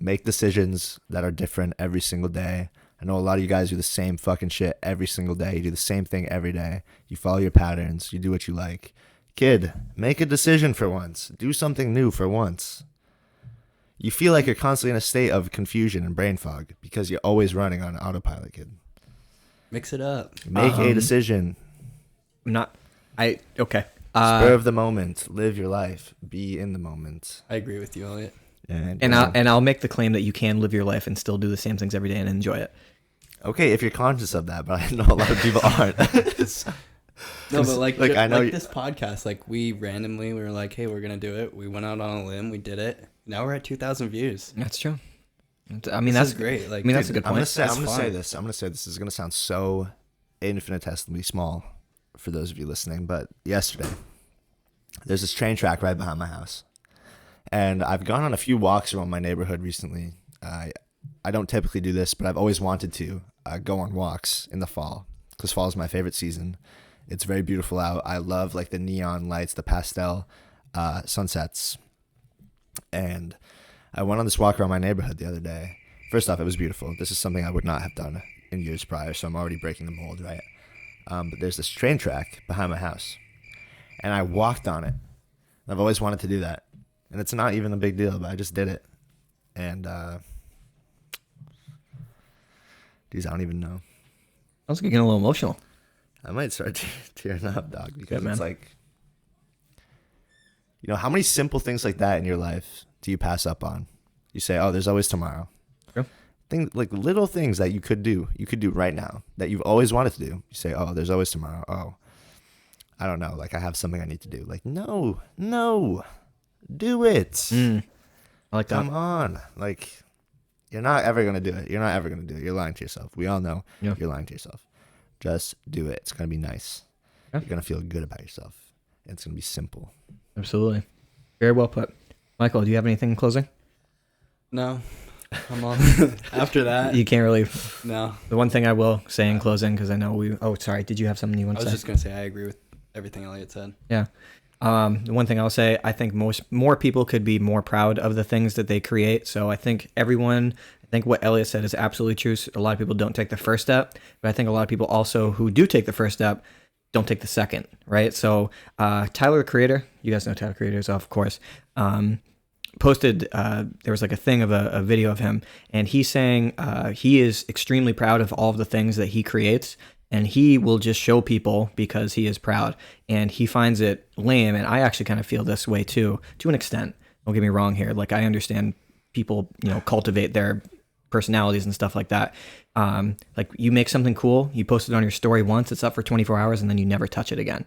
make decisions that are different every single day. I know a lot of you guys do the same fucking shit every single day. You do the same thing every day. You follow your patterns. You do what you like. Kid, make a decision for once. Do something new for once. You feel like you're constantly in a state of confusion and brain fog because you're always running on autopilot, kid. Mix it up. Make a decision. Okay. Spur of the moment. Live your life. Be in the moment. I agree with you, Elliot. And I'll make the claim that you can live your life and still do the same things every day and enjoy it. Okay, if you're conscious of that, but I know a lot of people aren't. No, but like I know this podcast, like we were like, hey, we're gonna do it. We went out on a limb, we did it. Now we're at 2,000 views. That's true. I mean, that's great. Like, that's a good point. I'm gonna say this. This is gonna sound so infinitesimally small for those of you listening, but yesterday there's this train track right behind my house, and I've gone on a few walks around my neighborhood recently. I don't typically do this, but I've always wanted to go on walks in the fall because fall is my favorite season. It's very beautiful out. I love like the neon lights, the pastel sunsets. And I went on this walk around my neighborhood the other day. First off, it was beautiful. This is something I would not have done in years prior, so I'm already breaking the mold, right? But there's this train track behind my house, and I walked on it. I've always wanted to do that, and it's not even a big deal, but I just did it. And geez, I don't even know. I was getting a little emotional. I might start tearing up, dog, because Good, it's like, you know, how many simple things like that in your life do you pass up on? You say, oh, there's always tomorrow. True. Things like little things that you could do right now that you've always wanted to do. You say, oh, there's always tomorrow. Oh, I don't know. Like I have something I need to do. Like, no, do it. I like that. Come on. Like, you're not ever going to do it. You're lying to yourself. We all know you're lying to yourself. Just do it. It's going to be nice. Yeah. You're going to feel good about yourself. And it's going to be simple. Absolutely. Very well put. Michael, do you have anything in closing? No. I'm on. After that. You can't really. No. The one thing I will say in closing, because I know we. Oh, sorry. Did you have something you want to say? I was just going to say I agree with everything Elliot said. Yeah. The one thing I'll say, I think more people could be more proud of the things that they create. So I think what Elliot said is absolutely true. A lot of people don't take the first step, but I think a lot of people also who do take the first step don't take the second, right? So Tyler, the Creator, you guys know Tyler, the Creator, of course, posted, there was like a thing of a video of him, and he's saying he is extremely proud of all of the things that he creates, and he will just show people because he is proud, and he finds it lame, and I actually kind of feel this way too, to an extent. Don't get me wrong here. Like, I understand people, cultivate their personalities and stuff like that. Like, you make something cool, you post it on your story once, it's up for 24 hours, and then you never touch it again.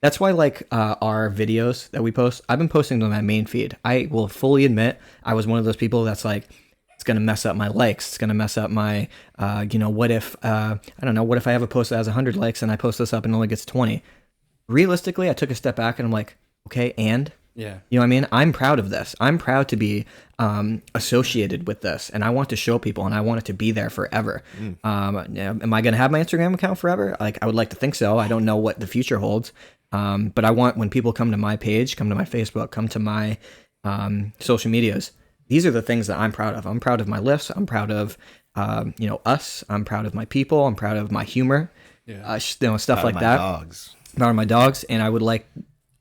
That's why, like, our videos that we post, I've been posting them on my main feed. I will fully admit I was one of those people that's like, it's going to mess up my likes. It's going to mess up my, what if I have a post that has 100 likes and I post this up and only gets 20. Realistically, I took a step back and I'm like, okay, and? Yeah. You know what I mean? I'm proud of this. I'm proud to be associated with this, and I want to show people, and I want it to be there forever. Am I going to have my Instagram account forever? Like, I would like to think so. I don't know what the future holds, but I want, when people come to my page, come to my Facebook, come to my social medias, these are the things that I'm proud of. I'm proud of my lifts. I'm proud of us. I'm proud of my people. I'm proud of my humor. Yeah. Proud Stuff like of my that. dogs. Proud of my dogs, and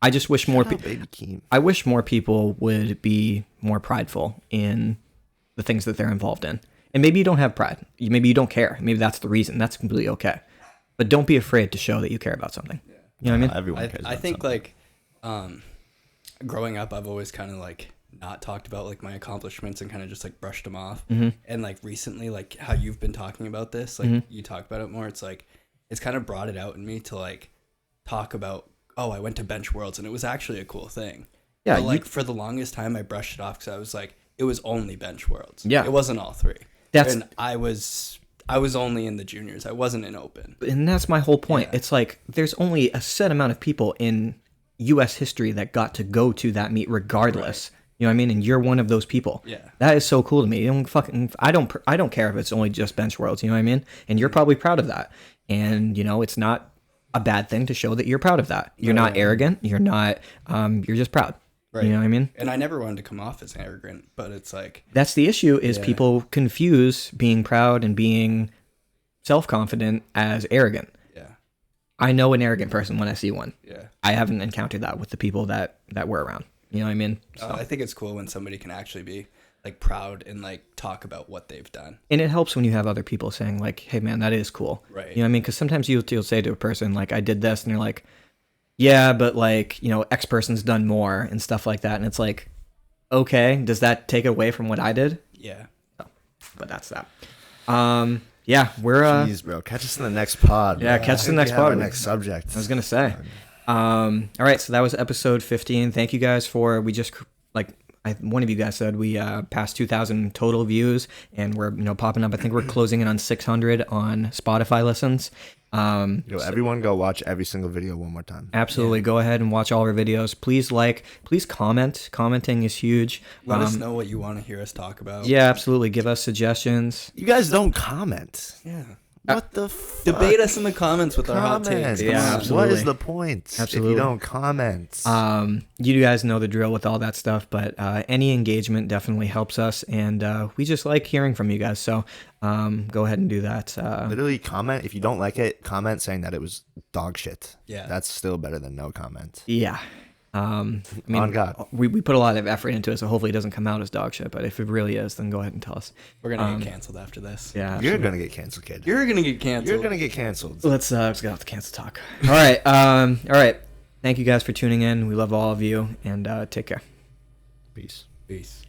I just wish more people. I wish more people would be more prideful in the things that they're involved in. And maybe you don't have pride. Maybe you don't care. Maybe that's the reason. That's completely okay. But don't be afraid to show that you care about something. Yeah. You know what I mean? Everyone cares. I think something. Growing up, I've always kind of like not talked about like my accomplishments and kind of just like brushed them off. Mm-hmm. And like recently, like how you've been talking about this, like you talk about it more. It's like it's kind of brought it out in me to like talk about. Oh, I went to Bench Worlds, and it was actually a cool thing. Yeah, but for the longest time, I brushed it off because I was like, it was only Bench Worlds. Yeah, it wasn't all three. And I was only in the juniors. I wasn't in open. And that's my whole point. Yeah. It's like there's only a set amount of people in U.S. history that got to go to that meet, regardless. Right. You know what I mean? And you're one of those people. Yeah, that is so cool to me. I don't care if it's only just Bench Worlds. You know what I mean? And you're probably proud of that. And it's not a bad thing to show that you're proud of that. You're not arrogant. You're not, you're just proud. Right. You know what I mean? And I never wanted to come off as arrogant, but it's like... That's the issue, is people confuse being proud and being self-confident as arrogant. Yeah. I know an arrogant person when I see one. Yeah. I haven't encountered that with the people that we're around. You know what I mean? So. I think it's cool when somebody can actually be like proud and like talk about what they've done. And it helps when you have other people saying like, hey man, that is cool. Right. You know what I mean? Because sometimes you'll say to a person like, I did this, and you're like, yeah, but like, X person's done more and stuff like that. And it's like, okay, does that take away from what I did? Yeah. But that's that. Yeah, we're Jeez, bro. Catch us in the next pod. Yeah, bro. catch us in the I next think we have pod. Our next subject. I was gonna say. All right, so that was episode 15. Thank you guys for one of you guys said we passed 2,000 total views, and we're popping up. I think we're closing in on 600 on Spotify listens. Everyone go watch every single video one more time. Absolutely, go ahead and watch all our videos. Please please comment. Commenting is huge. Let us know what you want to hear us talk about. Yeah, absolutely. Give us suggestions. You guys don't comment. Yeah. What the fuck? Debate us in the comments with our hot takes. Yeah, Come on. absolutely. What is the point Absolutely. if you don't comment? You guys know the drill with all that stuff, but any engagement definitely helps us, and we just like hearing from you guys. So go ahead and do that. Literally comment. If you don't like it, comment saying that it was dog shit. Yeah. That's still better than no comment. Yeah. I mean, On God. we put a lot of effort into it, so hopefully it doesn't come out as dog shit. But if it really is, then go ahead and tell us. We're going to get canceled after this. Yeah, You're going to get canceled, kid. You're going to get canceled. You're going to get canceled. let's get off the cancel talk. All right. All right. Thank you guys for tuning in. We love all of you, and take care. Peace. Peace.